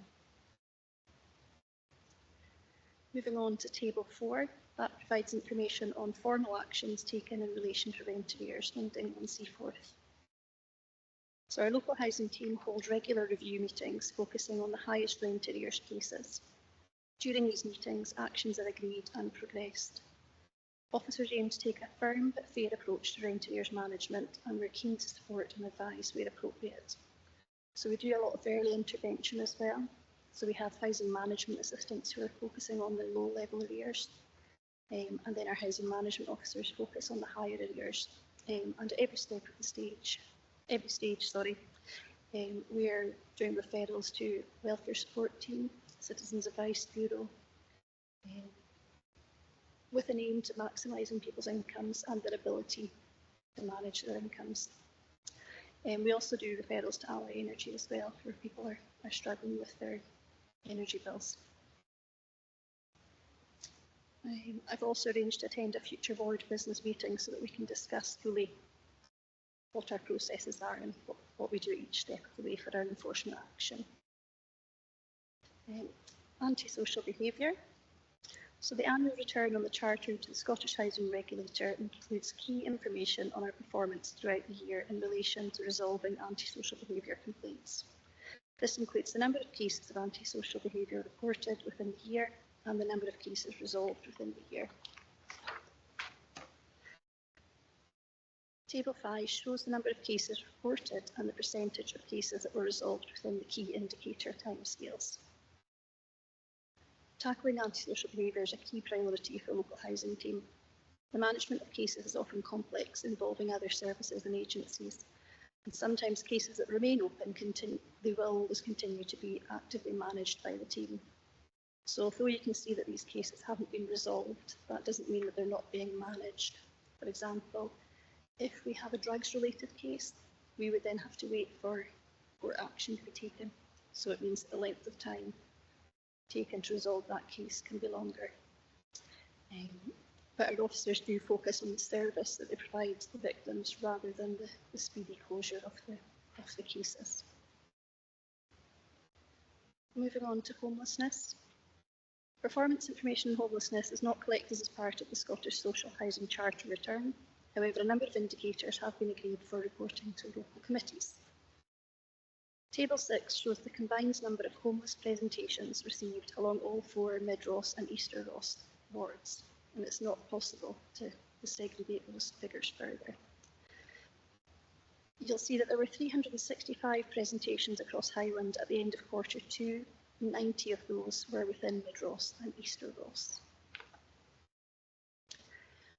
Moving on to Table 4, that provides information on formal actions taken in relation to rent arrears in Dingwall and Seaforth. So our local housing team hold regular review meetings focusing on the highest rent arrears cases. During these meetings, actions are agreed and progressed. Officers aim to take a firm but fair approach to rent arrears management, and we're keen to support and advise where appropriate. So we do a lot of early intervention as well. So we have housing management assistants who are focusing on the low-level arrears, and then our housing management officers focus on the higher arrears. And at every stage, we're doing referrals to welfare support team, Citizens Advice Bureau, with an aim to maximising people's incomes and their ability to manage their incomes. We also do referrals to Ally Energy as well, where people are struggling with their energy bills. I've also arranged to attend a future board business meeting so that we can discuss fully what our processes are and what we do each step of the way for our enforcement action. Antisocial behaviour. So the annual return on the Charter to the Scottish Housing Regulator includes key information on our performance throughout the year in relation to resolving antisocial behaviour complaints. This includes the number of cases of antisocial behaviour reported within the year and the number of cases resolved within the year. Table 5 shows the number of cases reported and the percentage of cases that were resolved within the key indicator timescales. Tackling antisocial behaviour is a key priority for local housing team. The management of cases is often complex, involving other services and agencies, and sometimes cases that remain open they will always continue to be actively managed by the team. So although you can see that these cases haven't been resolved, that doesn't mean that they're not being managed. For example, if we have a drugs-related case, we would then have to wait for action to be taken. So it means that the length of time taken to resolve that case can be longer. But our officers do focus on the service that they provide to the victims rather than the speedy closure of the cases. Moving on to homelessness. Performance information on homelessness is not collected as part of the Scottish Social Housing Charter return. However, a number of indicators have been agreed for reporting to local committees. Table 6 shows the combined number of homeless presentations received along all 4 Mid-Ross and Easter Ross wards, and it's not possible to segregate those figures further. You'll see that there were 365 presentations across Highland at the end of quarter 2, 90 of those were within Mid-Ross and Easter Ross.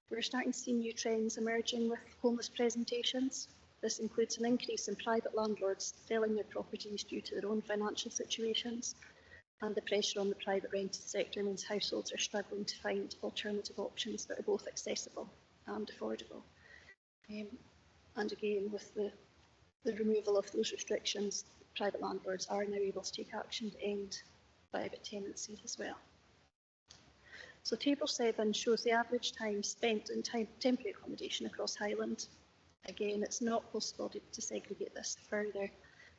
We're starting to see new trends emerging with homeless presentations. This includes an increase in private landlords selling their properties due to their own financial situations, and the pressure on the private rented sector means households are struggling to find alternative options that are both accessible and affordable. And again, with the removal of those restrictions, private landlords are now able to take action to end private tenancies as well. So Table 7 shows the average time spent in temporary accommodation across Highland. Again, it's not possible to segregate this further,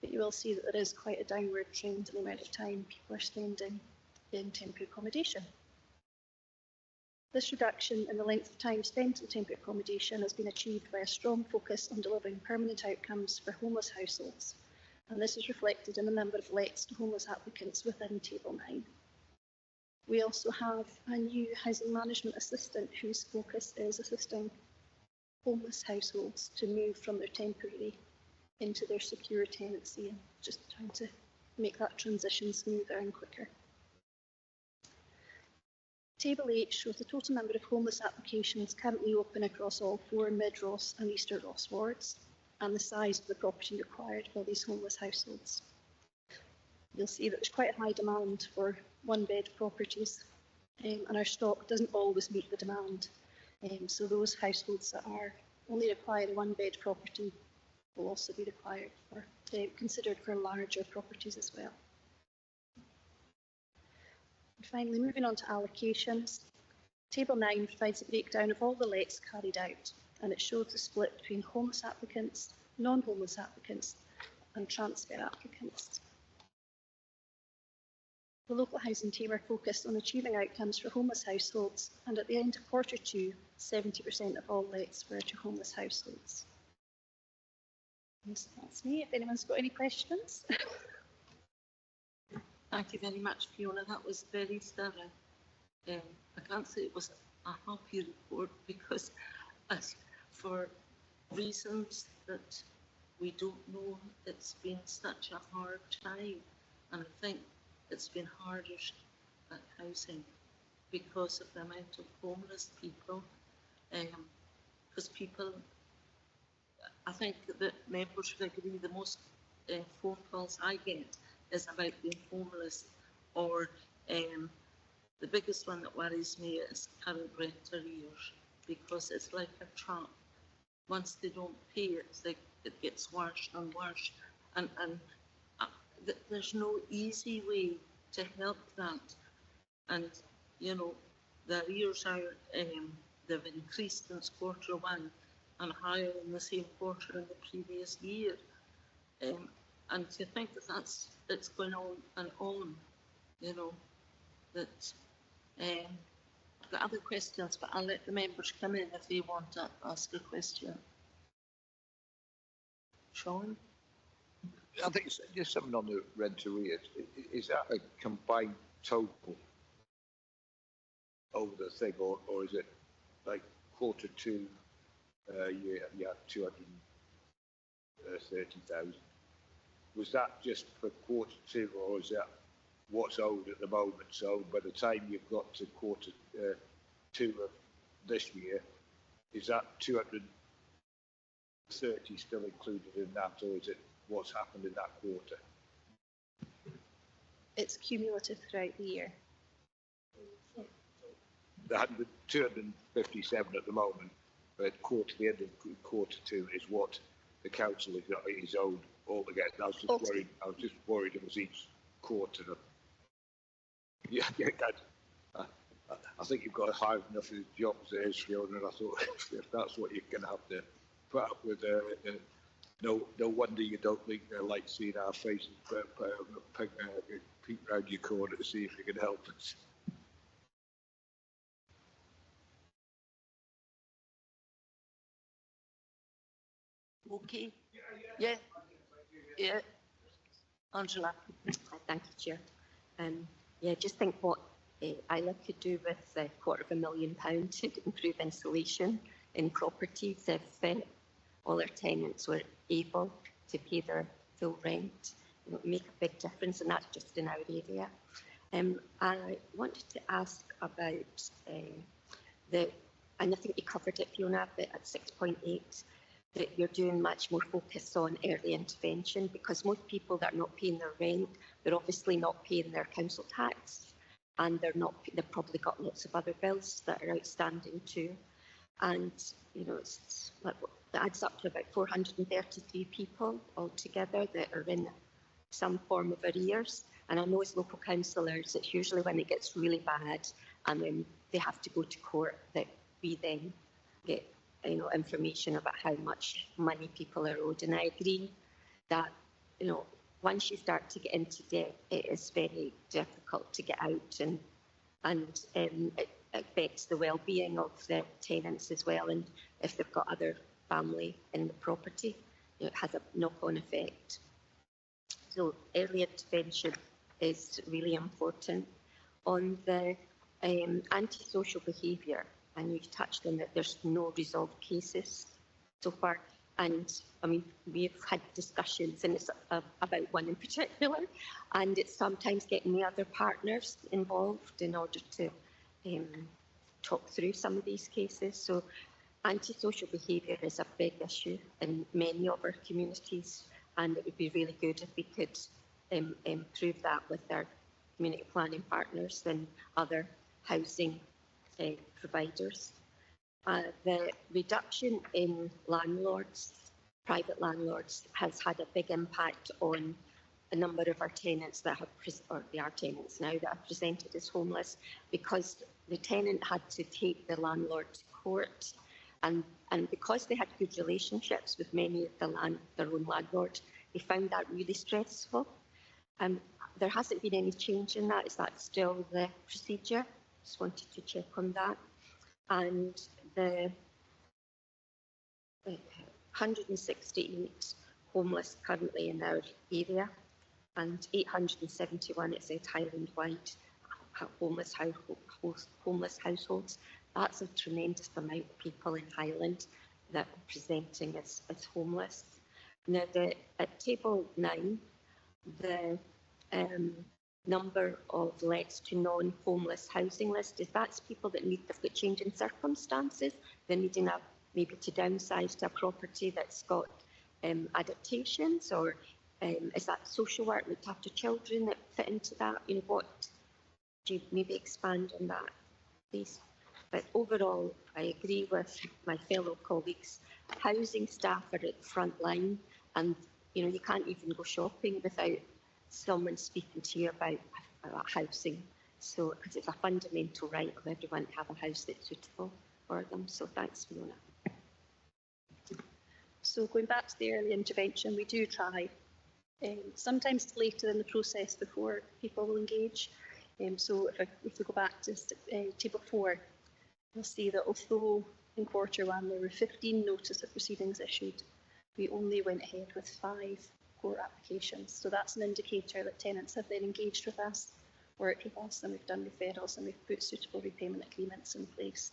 but you will see that there is quite a downward trend in the amount of time people are spending in temporary accommodation. This reduction in the length of time spent in temporary accommodation has been achieved by a strong focus on delivering permanent outcomes for homeless households, and this is reflected in the number of lets to homeless applicants within Table 9. We also have a new housing management assistant whose focus is assisting homeless households to move from their temporary into their secure tenancy, and just trying to make that transition smoother and quicker. Table 8 shows the total number of homeless applications currently open across all 4 Mid-Ross and Easter Ross wards, and the size of the property required by these homeless households. You'll see that there's quite a high demand for one-bed properties, and our stock doesn't always meet the demand. So those households that are only require a one-bed property will also be required for considered for larger properties as well. And finally, moving on to allocations, Table 9 provides a breakdown of all the lets carried out, and it shows the split between homeless applicants, non-homeless applicants, and transfer applicants. The local housing team are focused on achieving outcomes for homeless households, and at the end of Q2, 70% of all lets were to homeless households. And so that's me. If anyone's got any questions. Thank you very much, Fiona. That was very thorough. I can't say it was a happy report because for reasons that we don't know, it's been such a hard time. And I think it's been harder at housing because of the amount of homeless people. Because people, I think that members would agree the most phone calls I get is about being homeless, or the biggest one that worries me is current rent arrears, because it's like a trap. Once they don't pay it, it gets worse and worse, and there's no easy way to help that. And you know, the arrears are they've increased since Q1 and higher in the same quarter in the previous year. And to think that it's going on and on, you know, that I've got other questions, but I'll let the members come in if they want to ask a question. Sean? I think it's just something on the rent arrears. Is that a combined total over the thing, or is it like Q2 you had 230,000? Was that just for Q2, or is that what's owed at the moment? So by the time you've got to Q2 of this year, is that 230 still included in that, or is it what's happened in that quarter? It's cumulative throughout the year. The 257 at the moment, but the end of Q2 is what the council is owed altogether. I was just worried it was each quarter. Yeah, I think you've got to hire enough of the jobs as it is, Fiona, and I thought if that's what you're going to have to put up with, no wonder you don't think they like seeing our faces peek round your corner to see if you can help us. Okay. Yeah. Yeah. Angela. Thank you, Chair. Yeah, just think what Isla could do with £250,000 to improve insulation in properties if all our tenants were able to pay their full rent. It would make a big difference, and that's just in our area. I wanted to ask about and I think you covered it, Fiona, but at 6.8, that you're doing much more focus on early intervention, because most people that are not paying their rent, they're obviously not paying their council tax, and they've probably got lots of other bills that are outstanding too. And you know, it's like that adds up to about 433 people altogether that are in some form of arrears. And I know as local councillors, it's usually when it gets really bad and then they have to go to court that we then get information about how much money people are owed. And I agree that, once you start to get into debt, it is very difficult to get out, and it affects the well-being of the tenants as well. And if they've got other family in the property, it has a knock-on effect. So early intervention is really important. On the antisocial behaviour, and you've touched on that there's no resolved cases so far. And I mean, we've had discussions, and it's about one in particular, and it's sometimes getting the other partners involved in order to talk through some of these cases. So antisocial behaviour is a big issue in many of our communities, and it would be really good if we could improve that with our community planning partners and other housing providers. The reduction in landlords, private landlords, has had a big impact on a number of our tenants that have, or they are tenants now, that have presented as homeless, because the tenant had to take the landlord to court, and because they had good relationships with many of their own landlords, they found that really stressful. There hasn't been any change in that. Is that still the procedure? Just wanted to check on that. And the 168 homeless currently in our area, and 871, it says Highland-wide homeless households. That's a tremendous amount of people in Highland that are presenting as homeless. Now, at table 9, the number of lets to non-homeless housing list, is that's people that they've got change in circumstances, they're needing maybe to downsize to a property that's got adaptations, or is that social work looked after children that fit into that? What do you maybe expand on that, please? But overall, I agree with my fellow colleagues. Housing staff are at the front line, and you can't even go shopping without someone speaking to you about housing. So, because it's a fundamental right of everyone to have a house that's suitable for them. So, thanks, Fiona. So, going back to the early intervention, we do try. Sometimes later in the process before people will engage. So, if we go back to table 4, you'll see that although in quarter 1 there were 15 notice of proceedings issued, we only went ahead with 5 court applications. So that's an indicator that tenants have then engaged with us, worked with us, and we've done referrals, and we've put suitable repayment agreements in place.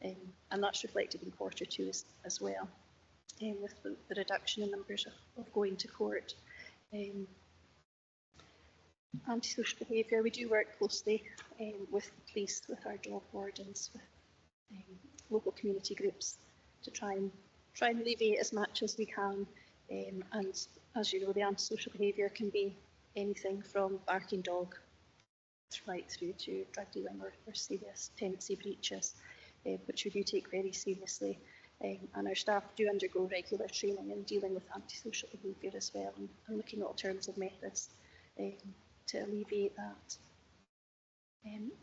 And that's reflected in quarter 2 as well, with the reduction in numbers of going to court. Antisocial behaviour, we do work closely with police, with our dog wardens, with local community groups to try and alleviate as much as we can. And as you know, the antisocial behaviour can be anything from barking dog right through to drug dealing or serious tenancy breaches, which we do take very seriously. And our staff do undergo regular training in dealing with antisocial behaviour as well, and looking at alternative methods to alleviate that.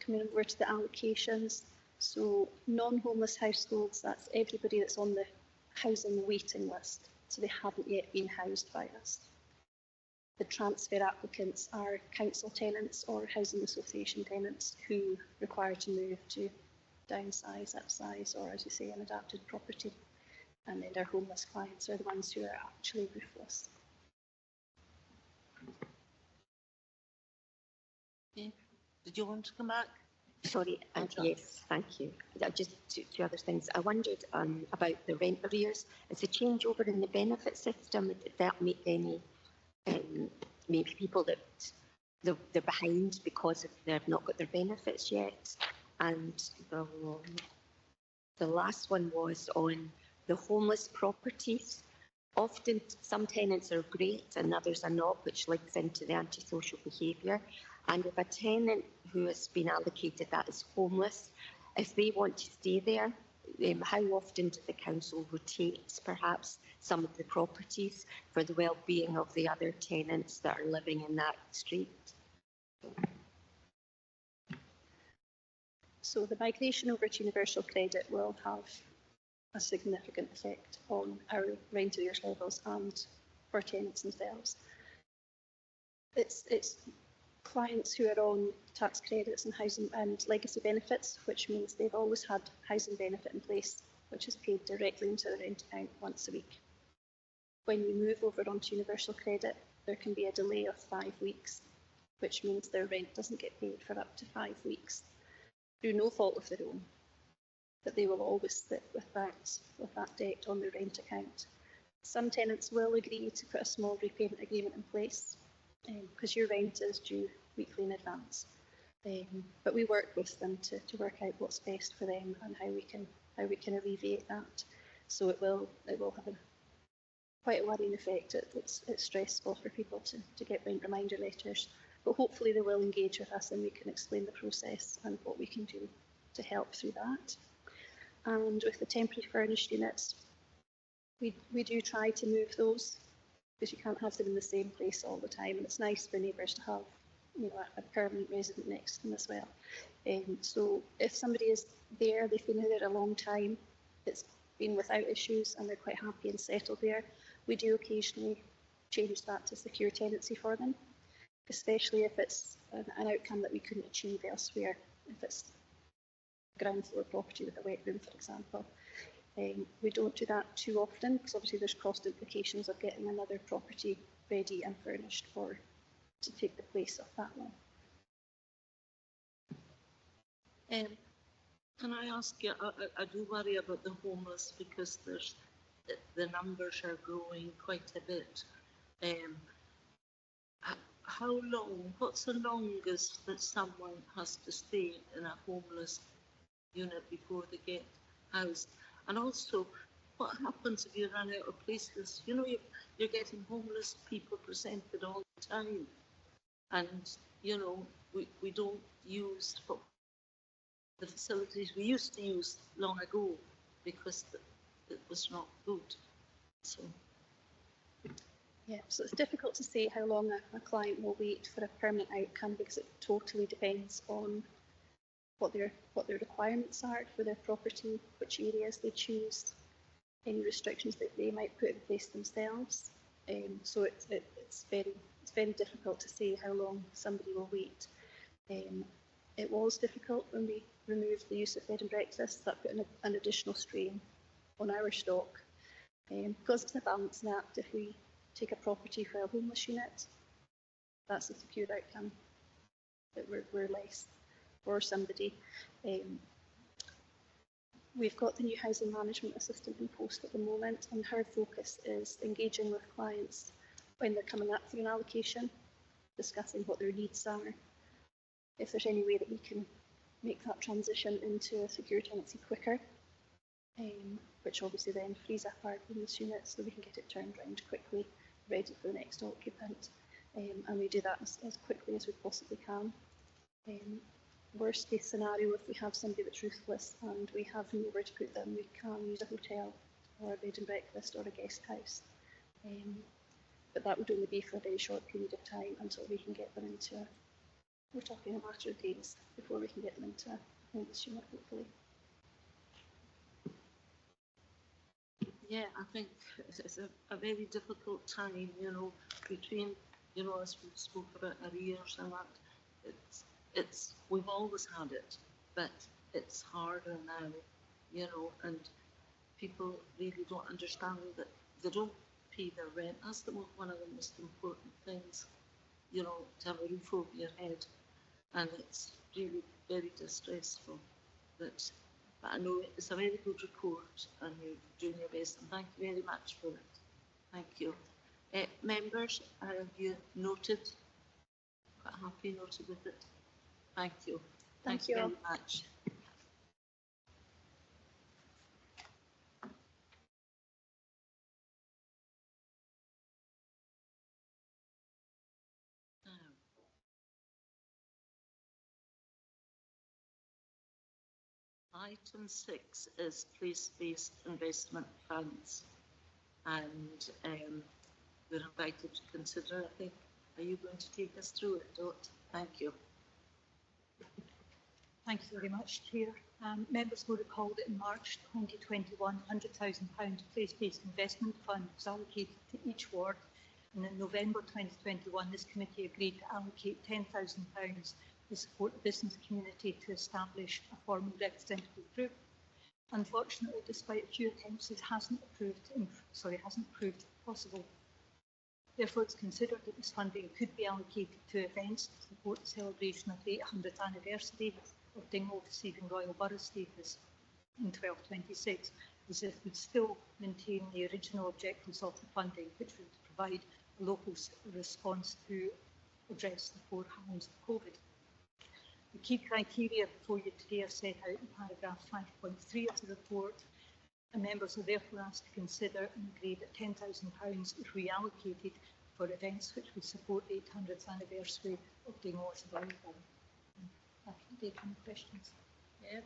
Coming over to the allocations, so non-homeless households, that's everybody that's on the housing waiting list, so they haven't yet been housed by us. The transfer applicants are council tenants or housing association tenants who require to move to downsize, upsize, or as you say, an adapted property. And then our homeless clients are the ones who are actually roofless. Okay. Did you want to come back? Sorry, yes, thank you. Just two other things. I wondered about the rent arrears. Is a changeover in the benefit system, did that make any, maybe people that they're behind because they've not got their benefits yet? And the last one was on the homeless properties. Often some tenants are great and others are not, which links into the antisocial behaviour. And if a tenant who has been allocated that is homeless, if they want to stay there, how often does the council rotate perhaps some of the properties for the well-being of the other tenants that are living in that street? So the migration over to universal credit will have a significant effect on our rent arrears levels and for tenants themselves. It's clients who are on tax credits and housing and legacy benefits, which means they've always had housing benefit in place, which is paid directly into the rent account once a week. When you move over onto universal credit, there can be a delay of 5 weeks, which means their rent doesn't get paid for up to 5 weeks through no fault of their own, that they will always sit with that debt on their rent account. Some tenants will agree to put a small repayment agreement in place because your rent is due weekly in advance. But we work with them to work out what's best for them and how we can alleviate that. So it will have quite a worrying effect. It's stressful for people to get rent reminder letters, but hopefully they will engage with us and we can explain the process and what we can do to help through that. And with the temporary furnished units, we do try to move those because you can't have them in the same place all the time, and it's nice for neighbours to have, you know, a permanent resident next to them as well. So if somebody is there, they've been there a long time, it's been without issues and they're quite happy and settled there, we do occasionally change that to secure tenancy for them, especially if it's an outcome that we couldn't achieve elsewhere. If it's ground floor property with a wet room, for example. We don't do that too often because obviously there's cost implications of getting another property ready and furnished to take the place of that one. Can I ask you, I do worry about the homeless because the numbers are growing quite a bit. How long, what's the longest that someone has to stay in a homeless unit before they get housed? And also, what happens if you run out of places? You know, you're getting homeless people presented all the time. And, you know, we don't use the facilities we used to use long ago because it was not good. So. Yeah, so it's difficult to say how long a client will wait for a permanent outcome because it totally depends on what their requirements are for their property, which areas they choose, any restrictions that they might put in place themselves. So it's very difficult to say how long somebody will wait. It was difficult when we removed the use of bed and breakfast. That put an additional strain on our stock. Because it's a balancing act, if we take a property for a homeless unit, that's a secure outcome, that we're less for somebody. We've got the new housing management assistant in post at the moment, and her focus is engaging with clients when they're coming up for an allocation, discussing what their needs are, if there's any way that we can make that transition into a secure tenancy quicker, which obviously then frees up our homeless units so we can get it turned around quickly, ready for the next occupant, and we do that as quickly as we possibly can. Worst case scenario, if we have somebody that's ruthless and we have nowhere to put them, we can use a hotel or a bed and breakfast or a guest house. But that would only be for a very short period of time until we can get them into, we're talking a matter of days before we can get them into a homeless unit, hopefully. Yeah, I think it's a very difficult time, you know, between, you know, as we spoke about arrears and that, we've always had it, but it's harder now, you know, and people really don't understand that they don't pay their rent. That's one of the most important things, you know, to have a roof over your head, and it's really very distressful. But I know it's a very good report and you're doing your best, and thank you very much for it. Thank you. Members, have you noted, quite happy noted with it? Thank you. Thank you very much. Item 6 is place-based investment funds, and we're invited to consider. I think, are you going to take us through it, Dot? Thank you. Thank you very much, Chair. Members will recall that in March 2021, £100,000 place-based investment fund was allocated to each ward, and in November 2021, this committee agreed to allocate £10,000 to support the business community to establish a formal representative group. Unfortunately, despite a few attempts, this hasn't proved possible. Therefore, it's considered that this funding could be allocated to events to support the celebration of the 800th anniversary of Dingwall receiving Royal Borough status in 1226, as this would still maintain the original objectives of the funding, which would provide a local response to address the 4 Highlands of COVID. The key criteria before you today are set out in paragraph 5.3 of the report, and members are therefore asked to consider and agree that £10,000 is reallocated for events which would support the 800th anniversary of Dingwall as a Royal Borough. I can take any questions. Yeah.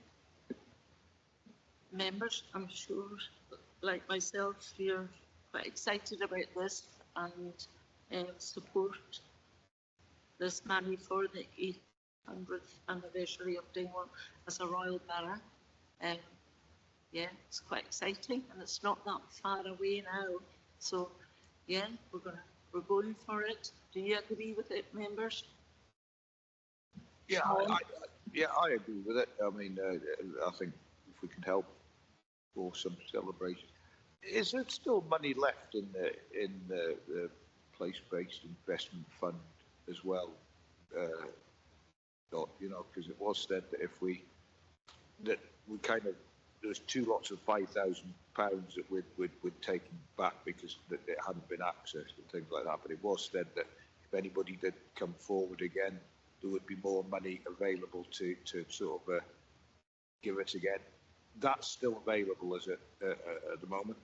Members, I'm sure, like myself, you're quite excited about this and support this money for the 800th anniversary of Dingwall as a Royal Borough. Yeah, it's quite exciting, and it's not that far away now. So, yeah, we're going for it. Do you agree with it, members? Yeah, I agree with it. I mean, I think if we can help for some celebration. Is there still money left in the place-based investment fund as well? You know, because it was said that that we kind of, there's 2 lots of £5,000 that we'd taken back because it hadn't been accessed and things like that. But it was said that if anybody did come forward again, there would be more money available to sort of give it again. That's still available, is it, at the moment?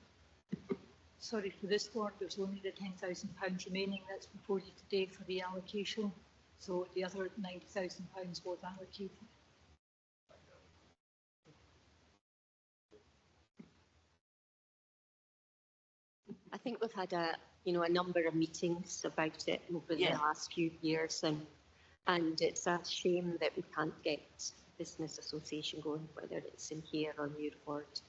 Sorry, for this ward, there's only the £10,000 remaining. That's before you today for the allocation. So the other £90,000 was allocated. I think we've had a number of meetings about it over the last few years, and it's a shame that we can't get business association going, whether it's in here or near ward.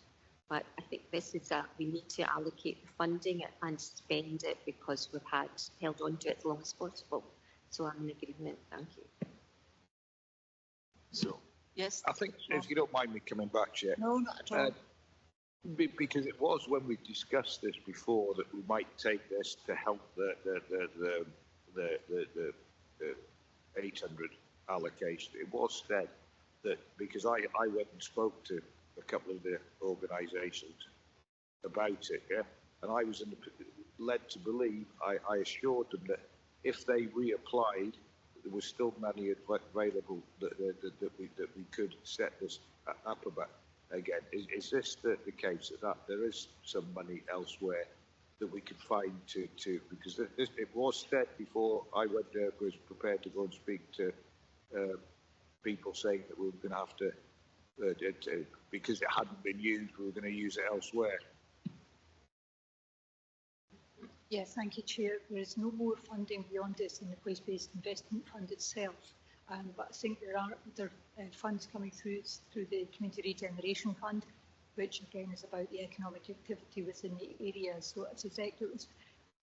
But I think this is we need to allocate the funding and spend it because we've held on to it as long as possible. So I'm in agreement. Thank you. So yes, I think if you don't mind me coming back, Chair. No, not at all. Because it was when we discussed this before that we might take this to help the 800 allocation. It was said that because I went and spoke to a couple of the organisations about it, yeah, and I was led to believe, I assured them that if they reapplied, there was still money available that we could set this up about. Again, is this the case that there is some money elsewhere that we could find to because it was said before I was prepared to go and speak to people saying that we were going to have to because it hadn't been used, we were going to use it elsewhere. Yes, thank you, Chair. There is no more funding beyond this in the place-based investment fund itself. But I think there are other funds coming through the Community Regeneration Fund, which again is about the economic activity within the area. So it's effective,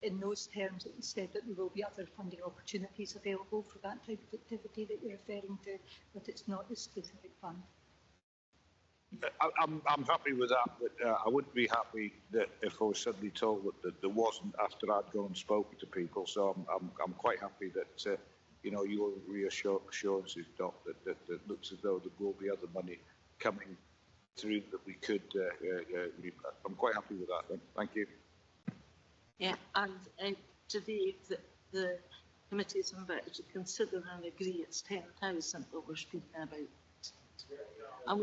in those terms, it was said that there will be other funding opportunities available for that type of activity that you're referring to, but it's not a specific fund. I'm happy with that, but I wouldn't be happy that if I was suddenly told that there wasn't after I'd gone and spoken to people. So I'm quite happy that your reassurances, Doc, that looks as though there will be other money coming through that we could. I'm quite happy with that. Thank you. Yeah, and today the committee is invited to consider and agree it's 10,000 that we're speaking about, and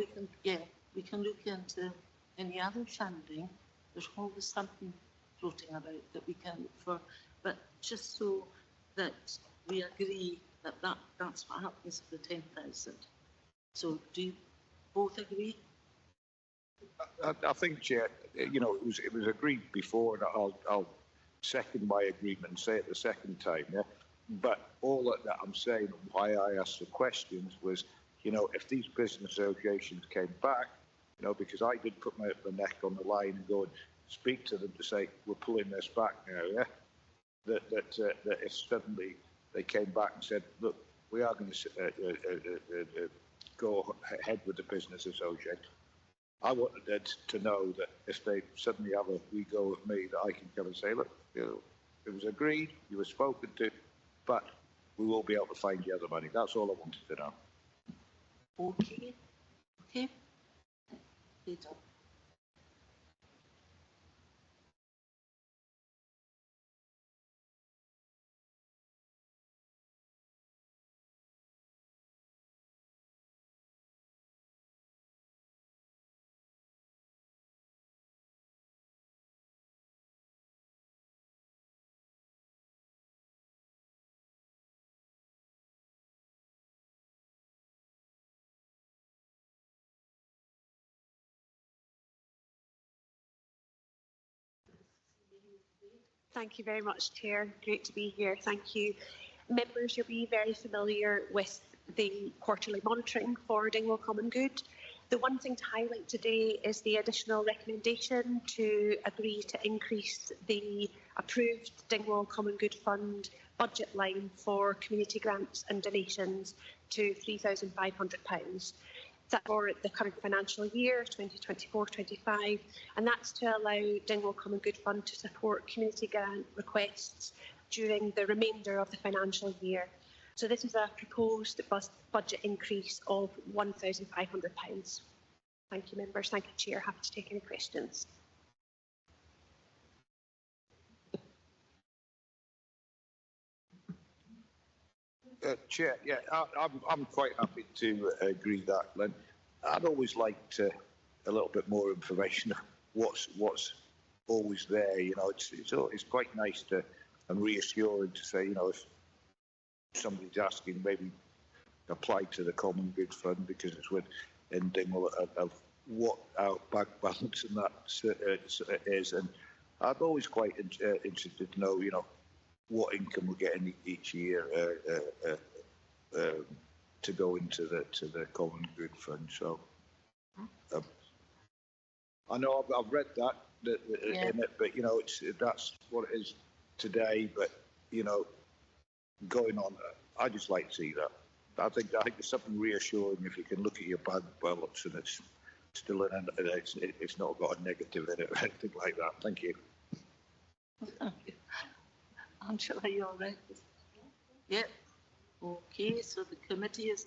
we can look into any other funding. There's always something floating about that we can look for, but just so that we agree that's what happens with the 10,000. So do you both agree? I think, Chair, it was agreed before, and I'll second my agreement and say it the second time. Yeah, but all that I'm saying, why I asked the questions was you know, if these business associations came back, you know, because I did put my neck on the line and go and speak to them to say, we're pulling this back now, yeah? That if suddenly they came back and said, look, we are going to go ahead with the business association, I wanted to know that if they suddenly have a wee go at me, that I can come and say, look, you know, it was agreed, you were spoken to, but we will be able to find the other money. That's all I wanted to know. Okay. Okay. Peter. Thank you very much, Chair. Great to be here. Thank you. Members, you'll be very familiar with the quarterly monitoring for Dingwall Common Good. The one thing to highlight today is the additional recommendation to agree to increase the approved Dingwall Common Good Fund budget line for community grants and donations to £3,500. That's for the current financial year, 2024-25, and that's to allow Dingwall Common Good Fund to support community grant requests during the remainder of the financial year. So this is a proposed budget increase of £1,500. Thank you, members. Thank you, Chair. Happy to take any questions. Chair, yeah, I'm quite happy to agree that, Lynn. I'd always like a little bit more information of what's always there. You know, it's quite nice to and reassuring to say, you know, if somebody's asking, maybe apply to the Common Good Fund because it's within Dingwall of what our bank balance and that is, and I'm always quite interested to know, you know, what income we're getting each year to go into the Common Good Fund. So I know I've read that in it, but you know, that's what it is today. But you know, going on, I just like to see that. I think there's something reassuring if you can look at your bank balance and it's still it's not got a negative in it or anything like that. Thank you. Thank you. Angela, are you all right? Yep. Okay, so the committee is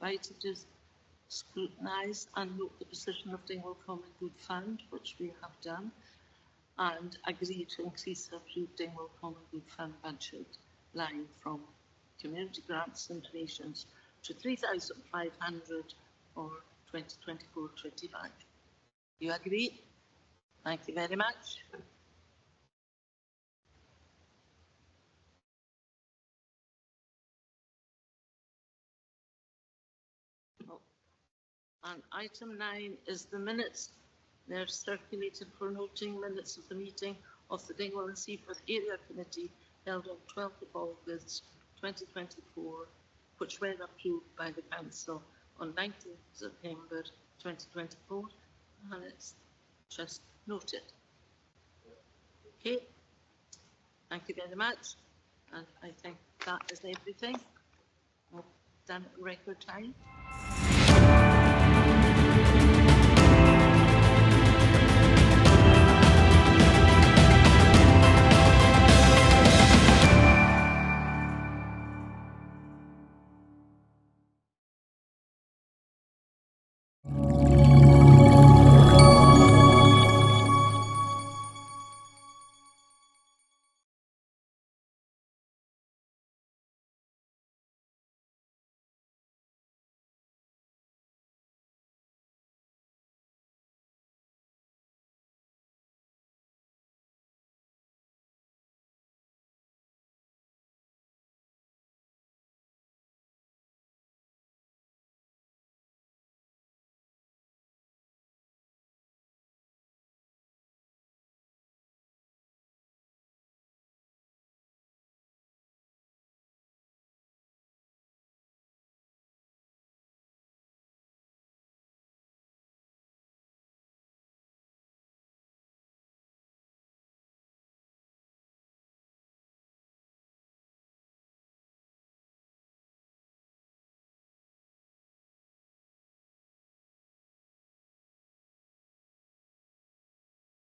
invited to scrutinise and note the position of Dingwall Common Good Fund, which we have done, and agree to increase the approved Dingwall Common Good Fund budget line from community grants and donations to 3,500 for 2024-25. You agree? Thank you very much. And item 9 is the minutes. They're circulated for noting minutes of the meeting of the Dingwall and Seaforth Area Committee held on 12th of August 2024, which were approved by the Council on 19th September 2024, and it's just noted. Okay, thank you very much, and I think that is everything. We've done it in record time.